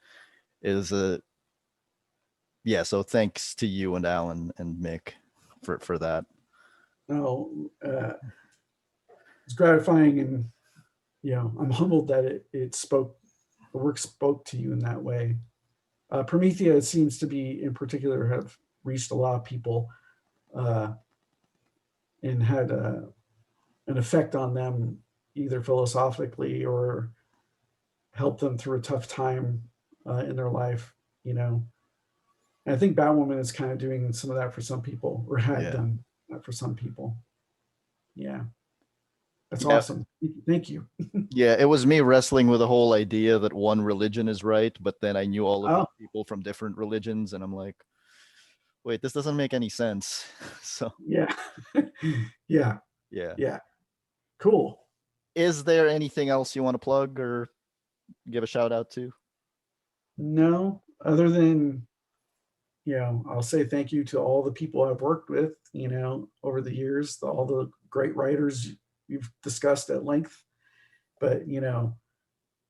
so thanks to you and Alan and Mick for that. No, it's gratifying, and I'm humbled that the work spoke to you in that way. Promethea seems to be, in particular, have reached a lot of people and had an effect on them, either philosophically or helped them through a tough time in their life. And I think Batwoman is kind of doing some of that for some people, or had done that for some people. Yeah. That's awesome. Thank you. Yeah, it was me wrestling with the whole idea that one religion is right, but then I knew all of the people from different religions, and I'm like, wait, this doesn't make any sense. So yeah. Cool. Is there anything else you want to plug or give a shout out to? No, other than I'll say thank you to all the people I've worked with, over the years, all the great writers you've discussed at length, but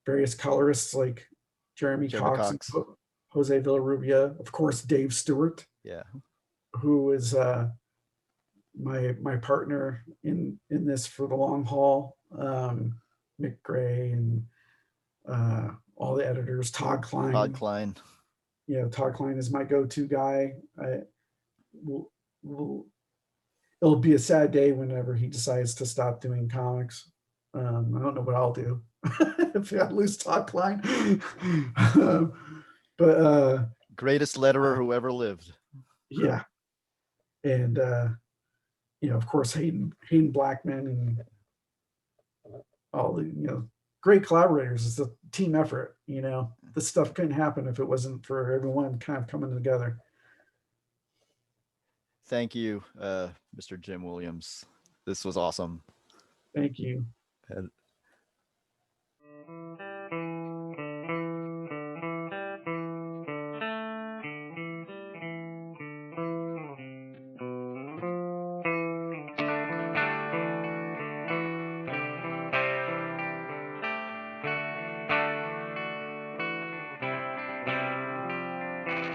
various colorists like Jeremy Cox. And Jose Villarrubia, of course, Dave Stewart, who is my partner in this for the long haul, Mick Gray, and all the editors, Todd Klein. Todd Klein is my go-to guy. It'll be a sad day whenever he decides to stop doing comics. I don't know what I'll do if I lose Todd Klein. But greatest letterer who ever lived. Yeah. And of course, Hayden Blackman and all the, great collaborators. It's a team effort. This stuff couldn't happen if it wasn't for everyone kind of coming together. Thank you, Mr. Jim Williams. This was awesome. Thank you. And